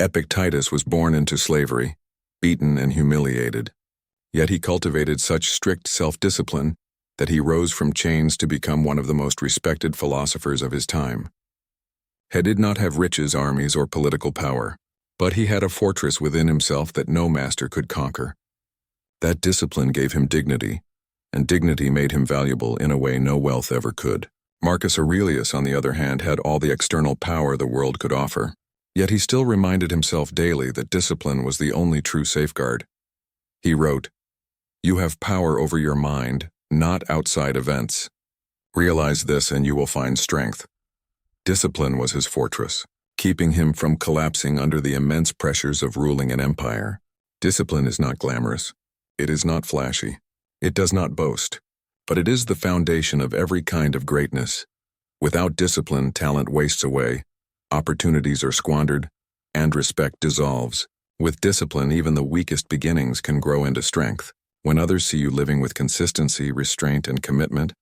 [SPEAKER 1] Epictetus was born into slavery, beaten and humiliated. Yet he cultivated such strict self-discipline that he rose from chains to become one of the most respected philosophers of his time. He did not have riches, armies, or political power, but he had a fortress within himself that no master could conquer. That discipline gave him dignity, and dignity made him valuable in a way no wealth ever could. Marcus Aurelius, on the other hand, had all the external power the world could offer. Yet he still reminded himself daily that discipline was the only true safeguard. He wrote, "You have power over your mind, not outside events. Realize this and you will find strength." Discipline was his fortress. keeping him from collapsing under the immense pressures of ruling an empire. Discipline is not glamorous. It is not flashy. It does not boast. But it is the foundation of every kind of greatness. Without discipline, talent wastes away, opportunities are squandered, and respect dissolves. With discipline, even the weakest beginnings can grow into strength. When others see you living with consistency, restraint, and commitment,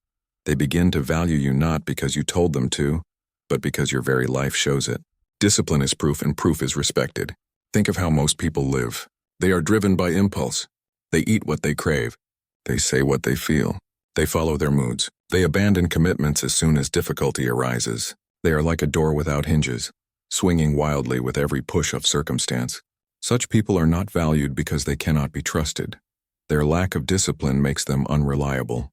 [SPEAKER 1] they begin to value you not because you told them to, but because your very life shows it. Discipline is proof, and proof is respected. Think of how most people live. They are driven by impulse. They eat what they crave. They say what they feel. They follow their moods. They abandon commitments as soon as difficulty arises. They are like a door without hinges, swinging wildly with every push of circumstance. Such people are not valued because they cannot be trusted. Their lack of discipline makes them unreliable.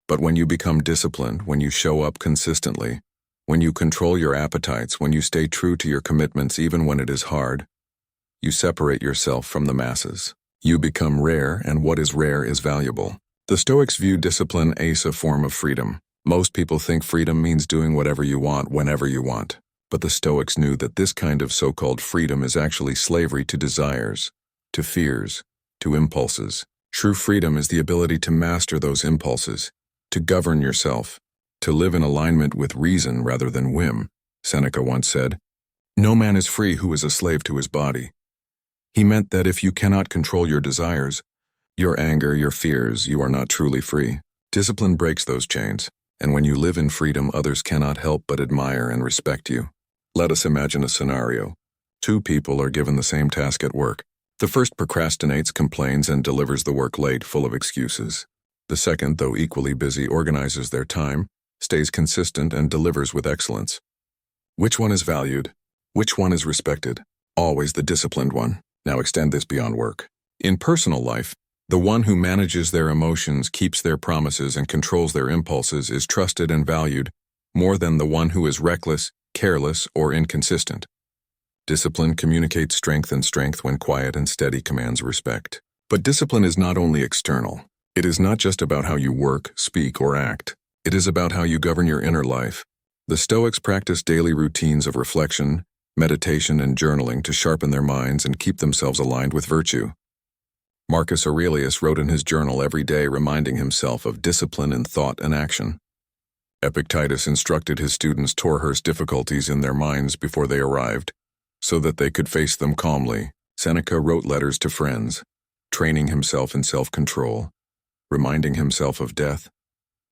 [SPEAKER 1] But when you become disciplined, when you show up consistently, when you control your appetites, when you stay true to your commitments even when it is hard, you separate yourself from the masses. You become rare, and what is rare is valuable. The Stoics view discipline as a form of freedom. Most people think freedom means doing whatever you want whenever you want. But the Stoics knew that this kind of so-called freedom is actually slavery to desires, to fears, to impulses. True freedom is the ability to master those impulses, to govern yourself, to live in alignment with reason rather than whim. Seneca once said, "No man is free who is a slave to his body." He meant that if you cannot control your desires, your anger, your fears, you are not truly free. Discipline breaks those chains, and when you live in freedom, others cannot help but admire and respect you. Let us imagine a scenario. Two people are given the same task at work. The first procrastinates, complains, and delivers the work late, full of excuses. The second, though equally busy, organizes their time, stays consistent, and delivers with excellence. Which one is valued? Which one is respected? Always the disciplined one. Now extend this beyond work. In personal life, the one who manages their emotions, keeps their promises, and controls their impulses is trusted and valued more than the one who is reckless, careless, or inconsistent. Discipline communicates strength, and strength, when quiet and steady, commands respect. But discipline is not only external. It is not just about how you work, speak, or act. It is about how you govern your inner life. The Stoics practiced daily routines of reflection, meditation, and journaling to sharpen their minds and keep themselves aligned with virtue. Marcus Aurelius wrote in his journal every day, reminding himself of discipline in thought and action. Epictetus instructed his students to rehearse difficulties in their minds before they arrived, so that they could face them calmly. Seneca wrote letters to friends, training himself in self-control, reminding himself of death,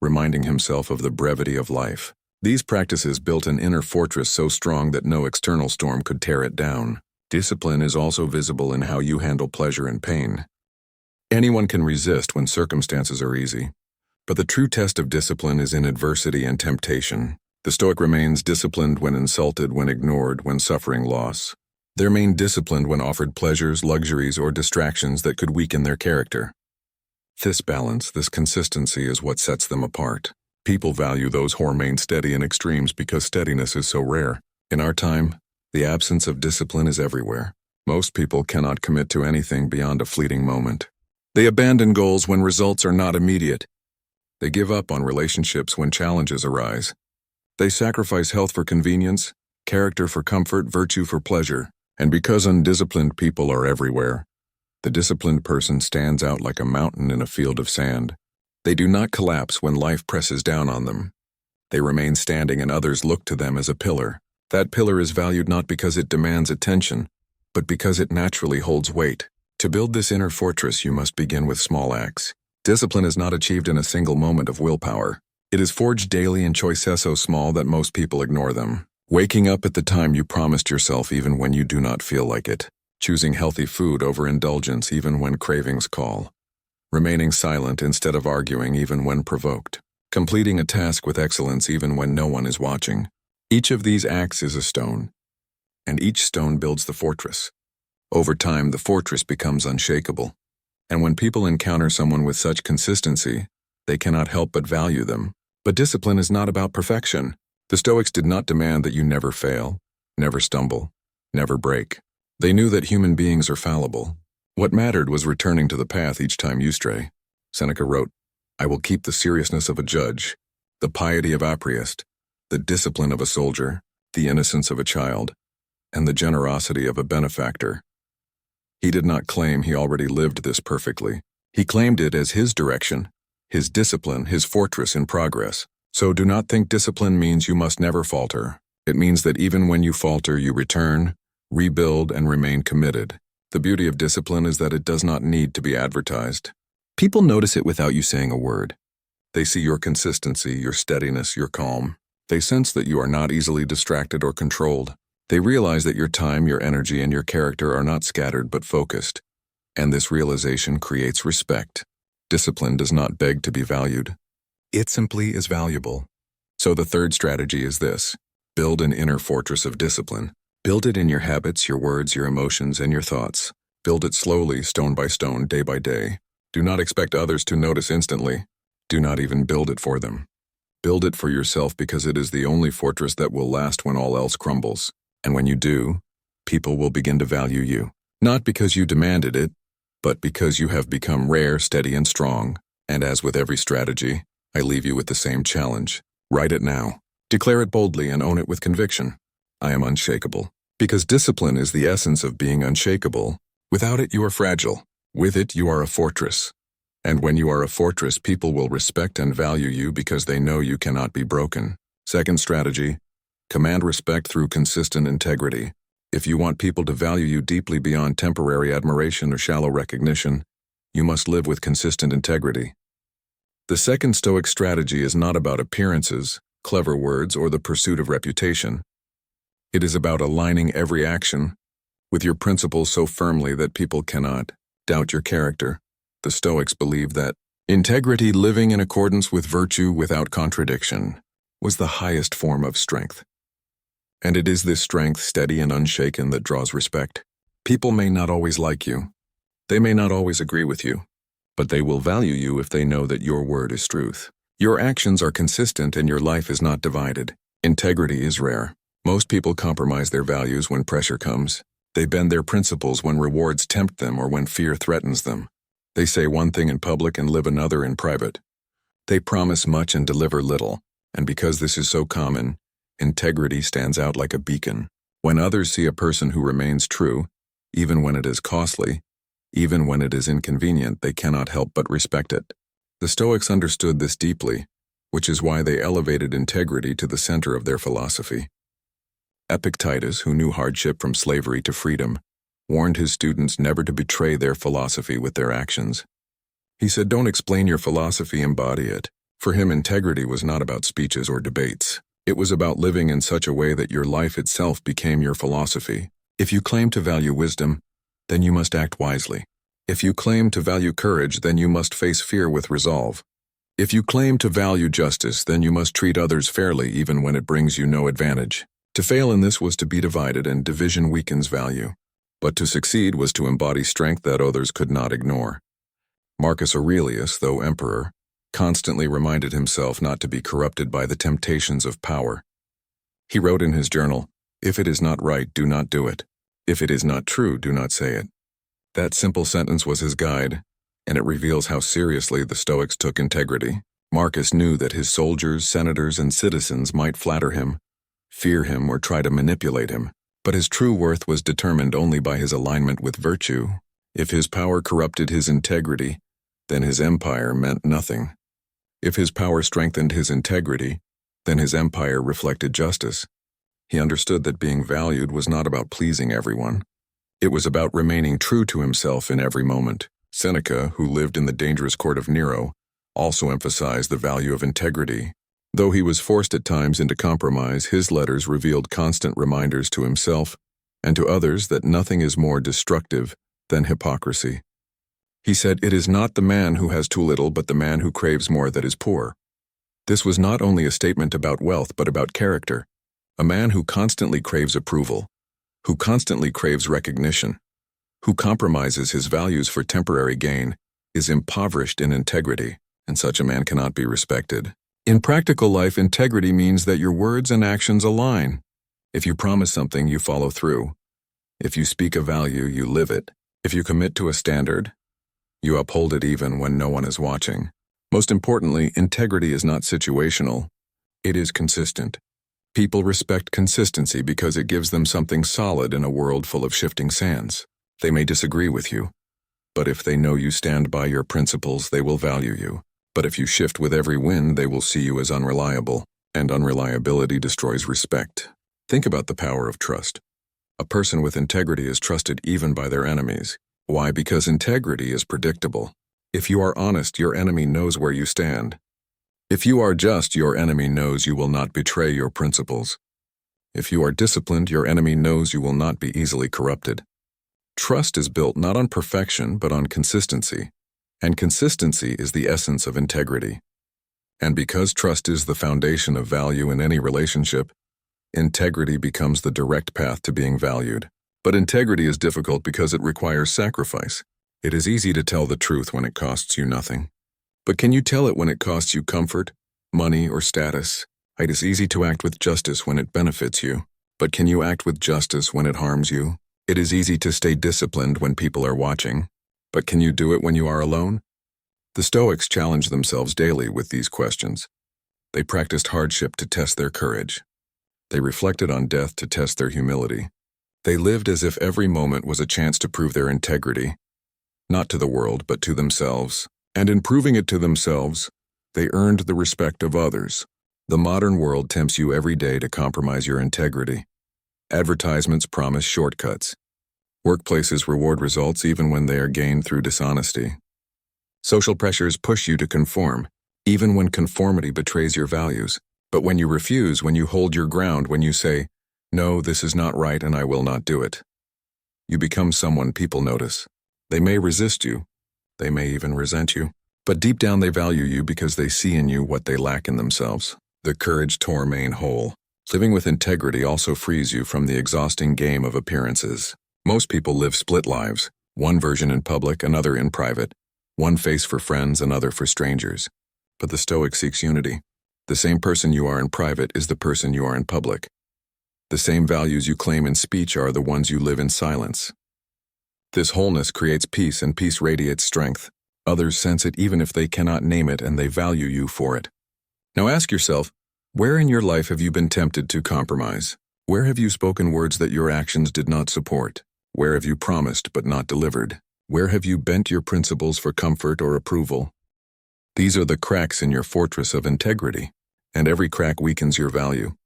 [SPEAKER 1] reminding himself of the brevity of life. These practices built an inner fortress so strong that no external storm could tear it down. Discipline is also visible in how you handle pleasure and pain. Anyone can resist when circumstances are easy, but the true test of discipline is in adversity and temptation. The Stoic remains disciplined when insulted, when ignored, when suffering loss. They remain disciplined when offered pleasures, luxuries, or distractions that could weaken their character. This balance, this consistency, is what sets them apart. People value those who remain steady in extremes because steadiness is so rare. In our time, the absence of discipline is everywhere. Most people cannot commit to anything beyond a fleeting moment. They abandon goals when results are not immediate. They give up on relationships when challenges arise. They sacrifice health for convenience, character for comfort, virtue for pleasure. And because undisciplined people are everywhere, the disciplined person stands out like a mountain in a field of sand. They do not collapse when life presses down on them. They remain standing, and others look to them as a pillar. That pillar is valued not because it demands attention, but because it naturally holds weight. To build this inner fortress, you must begin with small acts. Discipline is not achieved in a single moment of willpower. It is forged daily in choices so small that most people ignore them. Waking up at the time you promised yourself even when you do not feel like it. Choosing healthy food over indulgence even when cravings call. Remaining silent instead of arguing even when provoked. Completing a task with excellence even when no one is watching. Each of these acts is a stone, and each stone builds the fortress. Over time, the fortress becomes unshakable. And when people encounter someone with such consistency, they cannot help but value them. But discipline is not about perfection. The Stoics did not demand that you never fail, never stumble, never break. They knew that human beings are fallible. What mattered was returning to the path each time you stray. Seneca wrote, "I will keep the seriousness of a judge, the piety of a priest, the discipline of a soldier, the innocence of a child, and the generosity of a benefactor. He did not claim he already lived this perfectly. He claimed it as his direction, his discipline, his fortress in progress. So do not think discipline means you must never falter. It means that even when you falter, you return, rebuild, and remain committed. The beauty of discipline is that it does not need to be advertised. People notice it without you saying a word. They see your consistency, your steadiness, your calm. They sense that you are not easily distracted or controlled. They realize that your time, your energy, and your character are not scattered but focused. And this realization creates respect. Discipline does not beg to be valued. It simply is valuable. So the third strategy is this: build an inner fortress of discipline. Build it in your habits, your words, your emotions, and your thoughts. Build it slowly, stone by stone, day by day. Do not expect others to notice instantly. Do not even build it for them. Build it for yourself because it is the only fortress that will last when all else crumbles. And when you do, people will begin to value you. Not because you demanded it, but because you have become rare, steady, and strong. And as with every strategy, I leave you with the same challenge. Write it now. Declare it boldly and own it with conviction. I am unshakable. Because discipline is the essence of being unshakable. Without it, you are fragile. With it, you are a fortress. And when you are a fortress, people will respect and value you because they know you cannot be broken. Second strategy: command respect through consistent integrity. If you want people to value you deeply beyond temporary admiration or shallow recognition, you must live with consistent integrity. The second Stoic strategy is not about appearances, clever words, or the pursuit of reputation. It is about aligning every action with your principles so firmly that people cannot doubt your character. The Stoics believed that integrity, living in accordance with virtue without contradiction, was the highest form of strength. And it is this strength, steady and unshaken, that draws respect. People may not always like you. They may not always agree with you, but they will value you if they know that your word is truth. Your actions are consistent and your life is not divided. Integrity is rare. Most people compromise their values when pressure comes. They bend their principles when rewards tempt them or when fear threatens them. They say one thing in public and live another in private. They promise much and deliver little, and because this is so common, integrity stands out like a beacon. When others see a person who remains true, even when it is costly, even when it is inconvenient, they cannot help but respect it. The Stoics understood this deeply, which is why they elevated integrity to the center of their philosophy. Epictetus, who knew hardship from slavery to freedom, warned his students never to betray their philosophy with their actions. He said, "Don't explain your philosophy, embody it." For him, integrity was not about speeches or debates. It was about living in such a way that your life itself became your philosophy. If you claim to value wisdom, then you must act wisely. If you claim to value courage, then you must face fear with resolve. If you claim to value justice, then you must treat others fairly even when it brings you no advantage. To fail in this was to be divided, and division weakens value. But to succeed was to embody strength that others could not ignore. Marcus Aurelius, though emperor, constantly reminded himself not to be corrupted by the temptations of power. He wrote in his journal, "If it is not right, do not do it. If it is not true, do not say it." That simple sentence was his guide, and it reveals how seriously the Stoics took integrity. Marcus knew that his soldiers, senators, and citizens might flatter him, fear him, or try to manipulate him, but his true worth was determined only by his alignment with virtue. If his power corrupted his integrity, then his empire meant nothing. If his power strengthened his integrity, then his empire reflected justice. He understood that being valued was not about pleasing everyone. It was about remaining true to himself in every moment. Seneca, who lived in the dangerous court of Nero, also emphasized the value of integrity. Though he was forced at times into compromise, his letters revealed constant reminders to himself and to others that nothing is more destructive than hypocrisy. He said, "It is not the man who has too little, but the man who craves more that is poor." This was not only a statement about wealth, but about character. A man who constantly craves approval, who constantly craves recognition, who compromises his values for temporary gain, is impoverished in integrity, and such a man cannot be respected. In practical life, integrity means that your words and actions align. If you promise something, you follow through. If you speak a value, you live it. If you commit to a standard, you uphold it even when no one is watching. Most importantly, integrity is not situational. It is consistent. People respect consistency because it gives them something solid in a world full of shifting sands. They may disagree with you, but if they know you stand by your principles, they will value you. But if you shift with every wind, they will see you as unreliable, and unreliability destroys respect. Think about the power of trust. A person with integrity is trusted even by their enemies. Why? Because integrity is predictable. If you are honest, your enemy knows where you stand. If you are just, your enemy knows you will not betray your principles. If you are disciplined, your enemy knows you will not be easily corrupted. Trust is built not on perfection, but on consistency. And consistency is the essence of integrity. And because trust is the foundation of value in any relationship, integrity becomes the direct path to being valued. But integrity is difficult because it requires sacrifice. It is easy to tell the truth when it costs you nothing. But can you tell it when it costs you comfort, money, or status? It is easy to act with justice when it benefits you. But can you act with justice when it harms you? It is easy to stay disciplined when people are watching. But can you do it when you are alone? The Stoics challenged themselves daily with these questions. They practiced hardship to test their courage. They reflected on death to test their humility. They lived as if every moment was a chance to prove their integrity, not to the world, but to themselves. And in proving it to themselves, they earned the respect of others. The modern world tempts you every day to compromise your integrity. Advertisements promise shortcuts. Workplaces reward results even when they are gained through dishonesty. Social pressures push you to conform, even when conformity betrays your values. But when you refuse, when you hold your ground, when you say, "No, this is not right and I will not do it," you become someone people notice. They may resist you. They may even resent you. But deep down they value you because they see in you what they lack in themselves. The courage to remain whole. Living with integrity also frees you from the exhausting game of appearances. Most people live split lives, one version in public, another in private, one face for friends, another for strangers. But the Stoic seeks unity. The same person you are in private is the person you are in public. The same values you claim in speech are the ones you live in silence. This wholeness creates peace, and peace radiates strength. Others sense it even if they cannot name it, and they value you for it. Now ask yourself, where in your life have you been tempted to compromise? Where have you spoken words that your actions did not support? Where have you promised but not delivered? Where have you bent your principles for comfort or approval? These are the cracks in your fortress of integrity, and every crack weakens your value.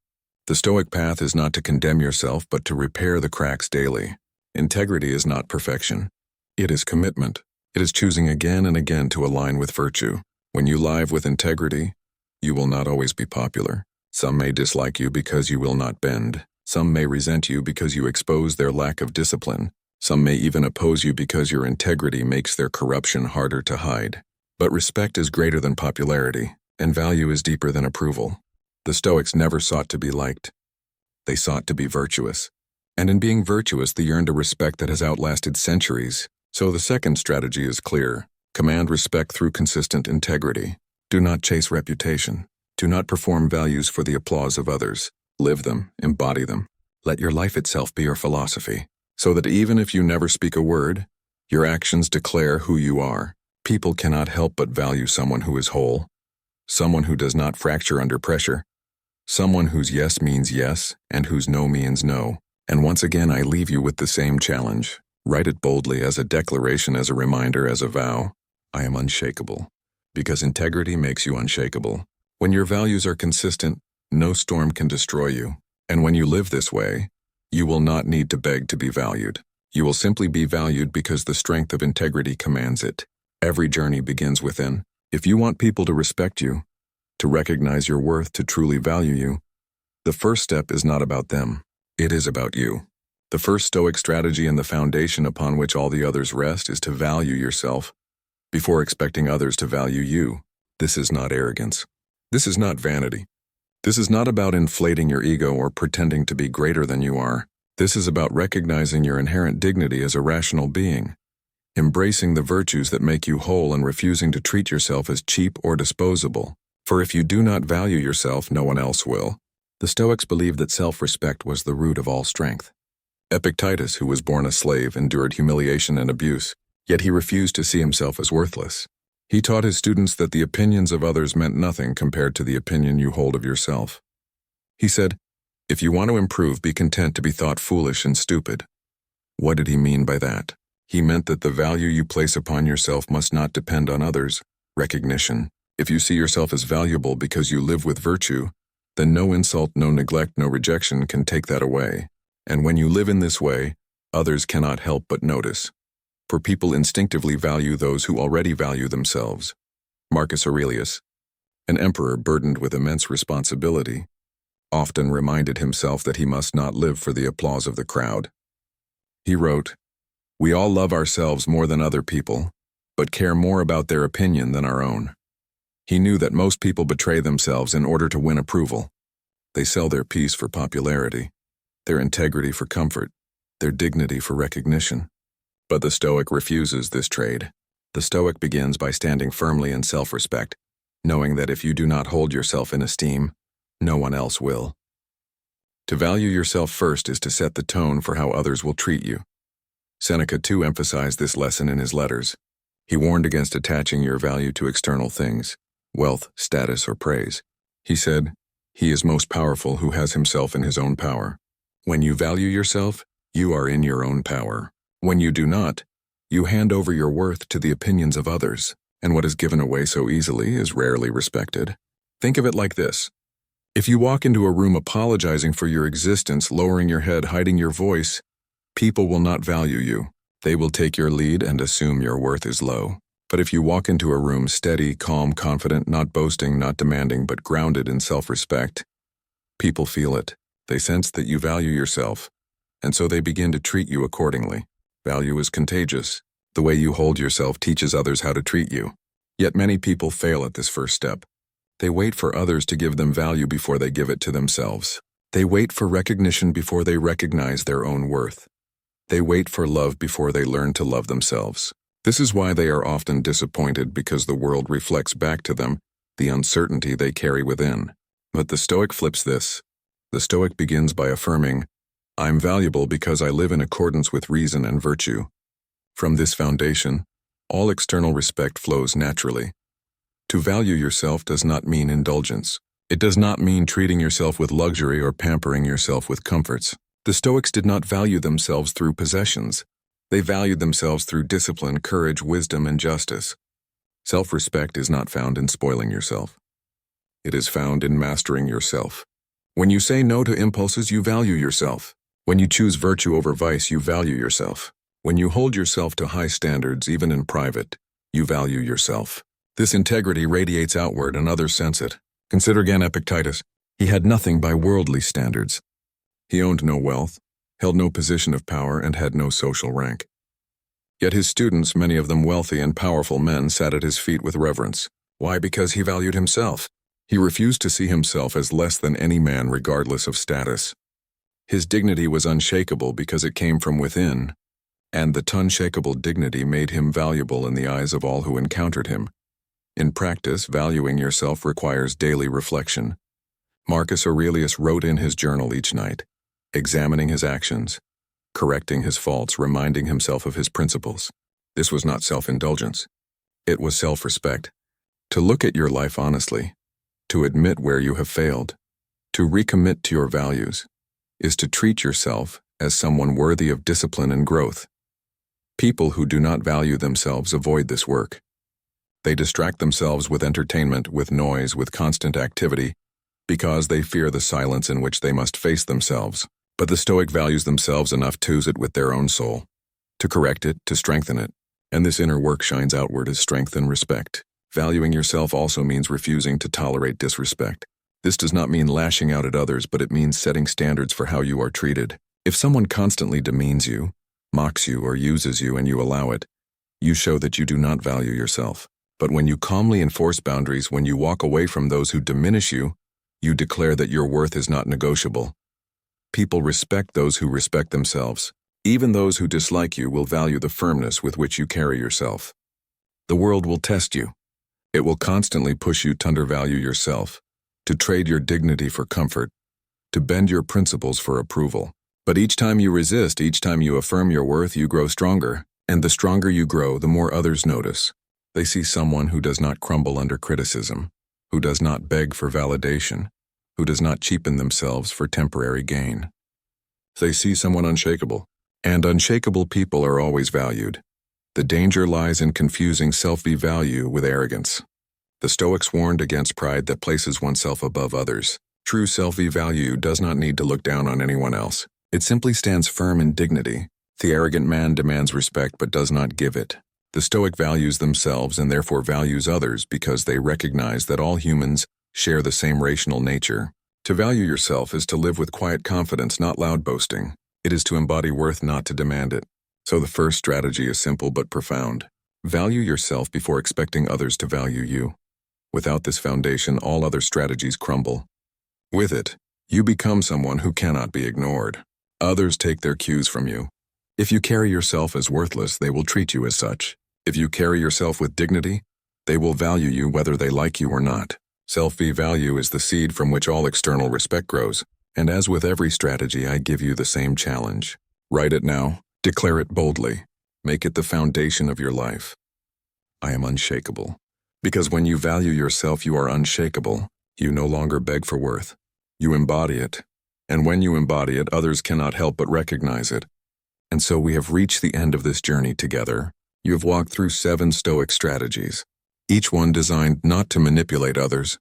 [SPEAKER 1] The Stoic path is not to condemn yourself, but to repair the cracks daily. Integrity is not perfection. It is commitment. It is choosing again and again to align with virtue. When you live with integrity, you will not always be popular. Some may dislike you because you will not bend. Some may resent you because you expose their lack of discipline. Some may even oppose you because your integrity makes their corruption harder to hide. But respect is greater than popularity, and value is deeper than approval. The Stoics never sought to be liked. They sought to be virtuous. And in being virtuous, they earned a respect that has outlasted centuries. So the second strategy is clear. Command respect through consistent integrity. Do not chase reputation. Do not perform values for the applause of others. Live them, embody them. Let your life itself be your philosophy, so that even if you never speak a word, your actions declare who you are. People cannot help but value someone who is whole, someone who does not fracture under pressure, someone whose yes means yes and whose no means no. And once again, I leave you with the same challenge. Write it boldly, as a declaration, as a reminder, as a vow. I am unshakable, because integrity makes you unshakable. When your values are consistent, no storm can destroy you. And when you live this way, you will not need to beg to be valued. You will simply be valued because the strength of integrity commands it. Every journey begins within. If you want people to respect you, to recognize your worth, to truly value you, the first step is not about them. It is about you. The first Stoic strategy and the foundation upon which all the others rest is to value yourself before expecting others to value you. This is not arrogance. This is not vanity. This is not about inflating your ego or pretending to be greater than you are. This is about recognizing your inherent dignity as a rational being, embracing the virtues that make you whole and refusing to treat yourself as cheap or disposable. For if you do not value yourself, no one else will. The Stoics believed that self-respect was the root of all strength. Epictetus, who was born a slave, endured humiliation and abuse, yet he refused to see himself as worthless. He taught his students that the opinions of others meant nothing compared to the opinion you hold of yourself. He said, If you want to improve, be content to be thought foolish and stupid. What did he mean by that? He meant that the value you place upon yourself must not depend on others' recognition. If you see yourself as valuable because you live with virtue, then no insult, no neglect, no rejection can take that away. And when you live in this way, others cannot help but notice. For people instinctively value those who already value themselves. Marcus Aurelius, an emperor burdened with immense responsibility, often reminded himself that he must not live for the applause of the crowd. He wrote, "We all love ourselves more than other people, but care more about their opinion than our own." He knew that most people betray themselves in order to win approval. They sell their peace for popularity, their integrity for comfort, their dignity for recognition. But the Stoic refuses this trade. The Stoic begins by standing firmly in self-respect, knowing that if you do not hold yourself in esteem, no one else will. To value yourself first is to set the tone for how others will treat you. Seneca too emphasized this lesson in his letters. He warned against attaching your value to external things, wealth, status, or praise. He said, "He is most powerful who has himself in his own power." When you value yourself, you are in your own power. When you do not, you hand over your worth to the opinions of others, and what is given away so easily is rarely respected. Think of it like this. If you walk into a room apologizing for your existence, lowering your head, hiding your voice, people will not value you. They will take your lead and assume your worth is low. But if you walk into a room steady, calm, confident, not boasting, not demanding, but grounded in self-respect, people feel it. They sense that you value yourself, and so they begin to treat you accordingly. Value is contagious. The way you hold yourself teaches others how to treat you. Yet many people fail at this first step. They wait for others to give them value before they give it to themselves. They wait for recognition before they recognize their own worth. They wait for love before they learn to love themselves. This is why they are often disappointed, because the world reflects back to them the uncertainty they carry within. But the Stoic flips this. The Stoic begins by affirming, "I'm valuable because I live in accordance with reason and virtue." From this foundation, all external respect flows naturally. To value yourself does not mean indulgence. It does not mean treating yourself with luxury or pampering yourself with comforts. The Stoics did not value themselves through possessions. They valued themselves through discipline, courage, wisdom, and justice. Self-respect is not found in spoiling yourself. It is found in mastering yourself. When you say no to impulses, you value yourself. When you choose virtue over vice, you value yourself. When you hold yourself to high standards, even in private, you value yourself. This integrity radiates outward and others sense it. Consider again Epictetus. He had nothing by worldly standards. He owned no wealth, held no position of power, and had no social rank. Yet his students, many of them wealthy and powerful men, sat at his feet with reverence. Why? Because he valued himself. He refused to see himself as less than any man regardless of status. His dignity was unshakable because it came from within, and that unshakable dignity made him valuable in the eyes of all who encountered him. In practice, valuing yourself requires daily reflection. Marcus Aurelius wrote in his journal each night, examining his actions, correcting his faults, reminding himself of his principles. This was not self-indulgence. It was self-respect. To look at your life honestly, to admit where you have failed, to recommit to your values, is to treat yourself as someone worthy of discipline and growth. People who do not value themselves avoid this work. They distract themselves with entertainment, with noise, with constant activity, because they fear the silence in which they must face themselves. But the Stoic values themselves enough to use it with their own soul, to correct it, to strengthen it, and this inner work shines outward as strength and respect. Valuing yourself also means refusing to tolerate disrespect. This does not mean lashing out at others, but it means setting standards for how you are treated. If someone constantly demeans you, mocks you, or uses you and you allow it, you show that you do not value yourself. But when you calmly enforce boundaries, when you walk away from those who diminish you, you declare that your worth is not negotiable. People respect those who respect themselves. Even those who dislike you will value the firmness with which you carry yourself. The world will test you. It will constantly push you to undervalue yourself, to trade your dignity for comfort, to bend your principles for approval. But each time you resist, each time you affirm your worth, you grow stronger. And the stronger you grow, the more others notice. They see someone who does not crumble under criticism, who does not beg for validation, who does not cheapen themselves for temporary gain. They see someone unshakable, and unshakable people are always valued. The danger lies in confusing self-value with arrogance. The Stoics warned against pride that places oneself above others. True self-value does not need to look down on anyone else. It simply stands firm in dignity. The arrogant man demands respect but does not give it. The Stoic values themselves and therefore values others because they recognize that all humans share the same rational nature. To value yourself is to live with quiet confidence, not loud boasting. It is to embody worth, not to demand it. So the first strategy is simple but profound. Value yourself before expecting others to value you. Without this foundation, all other strategies crumble. With it, you become someone who cannot be ignored. Others take their cues from you. If you carry yourself as worthless, they will treat you as such. If you carry yourself with dignity, they will value you whether they like you or not. Self-value is the seed from which all external respect grows. And as with every strategy, I give you the same challenge. Write it now. Declare it boldly. Make it the foundation of your life. I am unshakable. Because when you value yourself, you are unshakable. You no longer beg for worth. You embody it. And when you embody it, others cannot help but recognize it. And so we have reached the end of this journey together. You have walked through 7 Stoic strategies, each one designed not to manipulate others,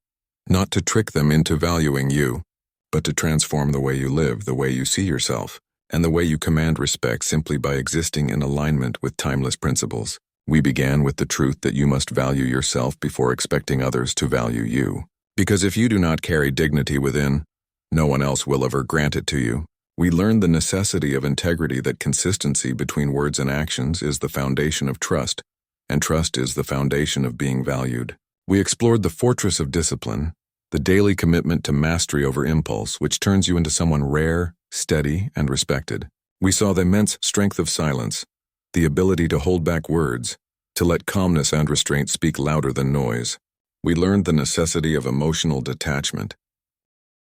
[SPEAKER 1] not to trick them into valuing you, but to transform the way you live, the way you see yourself, and the way you command respect simply by existing in alignment with timeless principles. We began with the truth that you must value yourself before expecting others to value you. Because if you do not carry dignity within, no one else will ever grant it to you. We learned the necessity of integrity, that consistency between words and actions is the foundation of trust, and trust is the foundation of being valued. We explored the fortress of discipline, the daily commitment to mastery over impulse, which turns you into someone rare, steady, and respected. We saw the immense strength of silence, the ability to hold back words, to let calmness and restraint speak louder than noise. We learned the necessity of emotional detachment,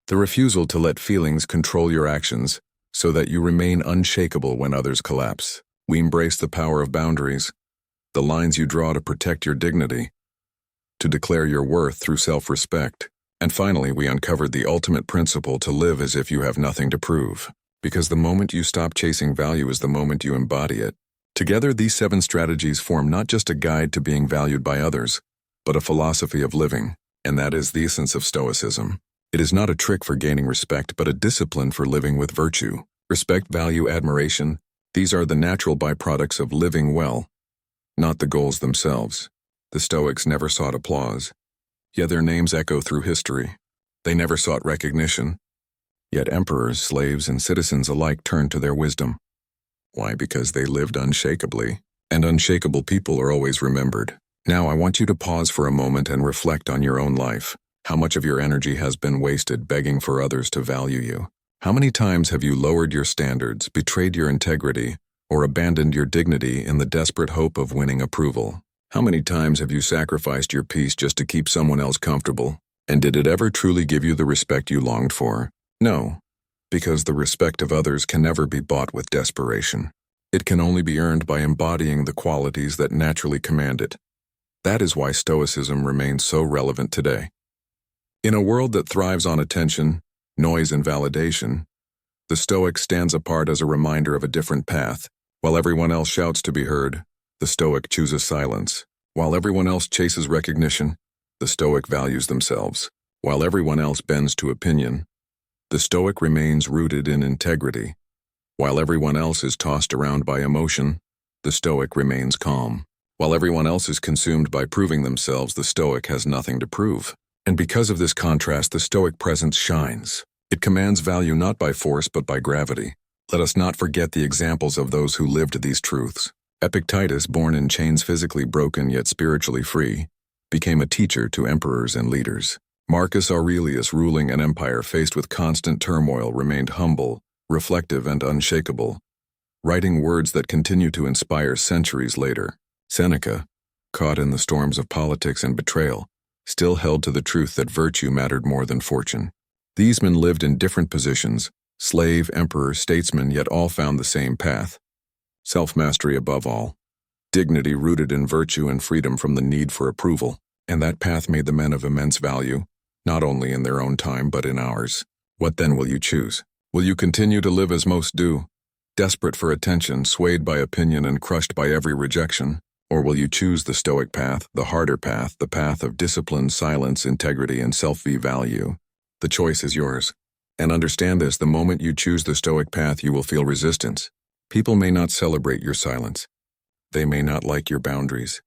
[SPEAKER 1] the refusal to let feelings control your actions so that you remain unshakable when others collapse. We embrace the power of boundaries, the lines you draw to protect your dignity, to declare your worth through self-respect. And finally, we uncovered the ultimate principle to live as if you have nothing to prove, because the moment you stop chasing value is the moment you embody it. Together, these 7 strategies form not just a guide to being valued by others, but a philosophy of living, and that is the essence of Stoicism. It is not a trick for gaining respect, but a discipline for living with virtue. Respect, value, admiration, these are the natural byproducts of living well, not the goals themselves. The Stoics never sought applause, yet their names echo through history. They never sought recognition, yet emperors, slaves, and citizens alike turned to their wisdom. Why? Because they lived unshakably, and unshakable people are always remembered. Now I want you to pause for a moment and reflect on your own life. How much of your energy has been wasted begging for others to value you? How many times have you lowered your standards, betrayed your integrity, or abandoned your dignity in the desperate hope of winning approval? How many times have you sacrificed your peace just to keep someone else comfortable? And did it ever truly give you the respect you longed for? No, because the respect of others can never be bought with desperation. It can only be earned by embodying the qualities that naturally command it. That is why Stoicism remains so relevant today. In a world that thrives on attention, noise, and validation, the Stoic stands apart as a reminder of a different path. While everyone else shouts to be heard, the Stoic chooses silence. While everyone else chases recognition, the Stoic values themselves. While everyone else bends to opinion, the Stoic remains rooted in integrity. While everyone else is tossed around by emotion, the Stoic remains calm. While everyone else is consumed by proving themselves, the Stoic has nothing to prove. And because of this contrast, the Stoic presence shines. It commands value not by force but by gravity. Let us not forget the examples of those who lived these truths. Epictetus, born in chains, physically broken yet spiritually free, became a teacher to emperors and leaders. Marcus Aurelius, ruling an empire faced with constant turmoil, remained humble, reflective, and unshakable, writing words that continue to inspire centuries later. Seneca, caught in the storms of politics and betrayal, still held to the truth that virtue mattered more than fortune. These men lived in different positions, slave, emperor, statesman, yet all found the same path. Self-mastery above all, dignity rooted in virtue and freedom from the need for approval. And that path made the men of immense value, not only in their own time but in ours. What then will you choose? Will you continue to live as most do, desperate for attention, swayed by opinion and crushed by every rejection? Or will you choose the Stoic path, the harder path, the path of discipline, silence, integrity, and self-value? The choice is yours. And understand this, the moment you choose the Stoic path, you will feel resistance. People may not celebrate your silence. They may not like your boundaries.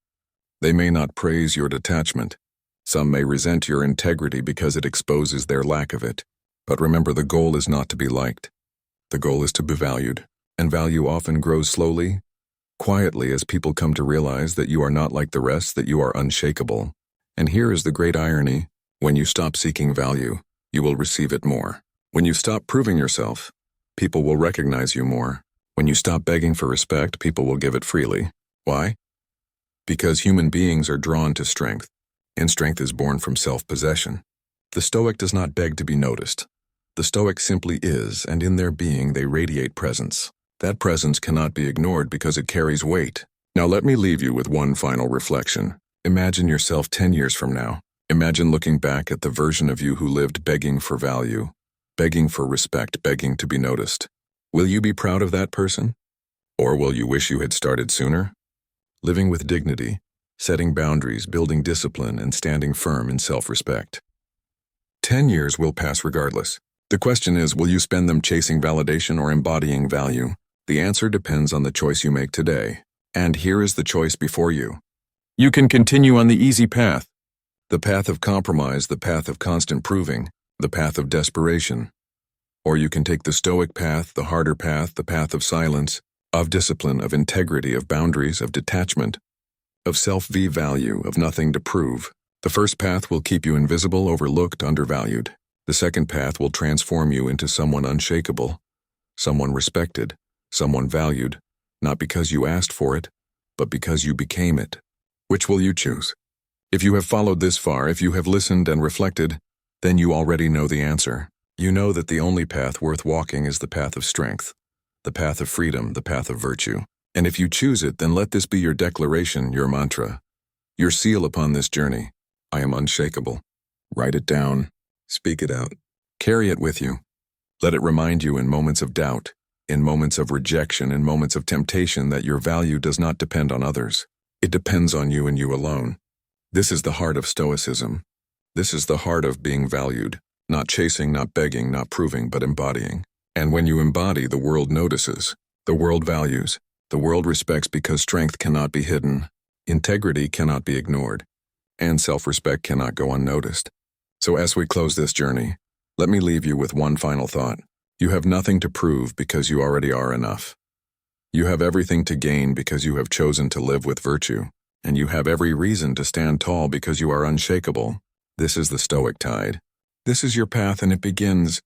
[SPEAKER 1] They may not praise your detachment. Some may resent your integrity because it exposes their lack of it. But remember, the goal is not to be liked. The goal is to be valued. And value often grows slowly, quietly, as people come to realize that you are not like the rest, that you are unshakable. And here is the great irony. When you stop seeking value, you will receive it more. When you stop proving yourself, people will recognize you more. When you stop begging for respect, people will give it freely. Why? Because human beings are drawn to strength, and strength is born from self-possession. The Stoic does not beg to be noticed. The Stoic simply is, and in their being they radiate presence. That presence cannot be ignored because it carries weight. Now let me leave you with one final reflection. Imagine yourself 10 years from now. Imagine looking back at the version of you who lived begging for value, begging for respect, begging to be noticed. Will you be proud of that person? Or will you wish you had started sooner? Living with dignity, setting boundaries, building discipline, and standing firm in self-respect. 10 years will pass regardless. The question is, will you spend them chasing validation or embodying value? The answer depends on the choice you make today. And here is the choice before you. You can continue on the easy path, the path of compromise, the path of constant proving, the path of desperation. Or you can take the Stoic path, the harder path, the path of silence, of discipline, of integrity, of boundaries, of detachment, of self-value, of nothing to prove. The first path will keep you invisible, overlooked, undervalued. The second path will transform you into someone unshakable, someone respected, someone valued, not because you asked for it, but because you became it. Which will you choose? If you have followed this far, if you have listened and reflected, then you already know the answer. You know that the only path worth walking is the path of strength, the path of freedom, the path of virtue. And if you choose it, then let this be your declaration, your mantra, your seal upon this journey. I am unshakable. Write it down. Speak it out. Carry it with you. Let it remind you in moments of doubt, in moments of rejection, in moments of temptation, that your value does not depend on others. It depends on you and you alone. This is the heart of Stoicism. This is the heart of being valued, not chasing, not begging, not proving, but embodying. And when you embody, the world notices, the world values, the world respects, because strength cannot be hidden, integrity cannot be ignored, and self-respect cannot go unnoticed. So as we close this journey, let me leave you with one final thought. You have nothing to prove because you already are enough. You have everything to gain because you have chosen to live with virtue, and you have every reason to stand tall because you are unshakable. This is the Stoic Tide. This is your path, and it begins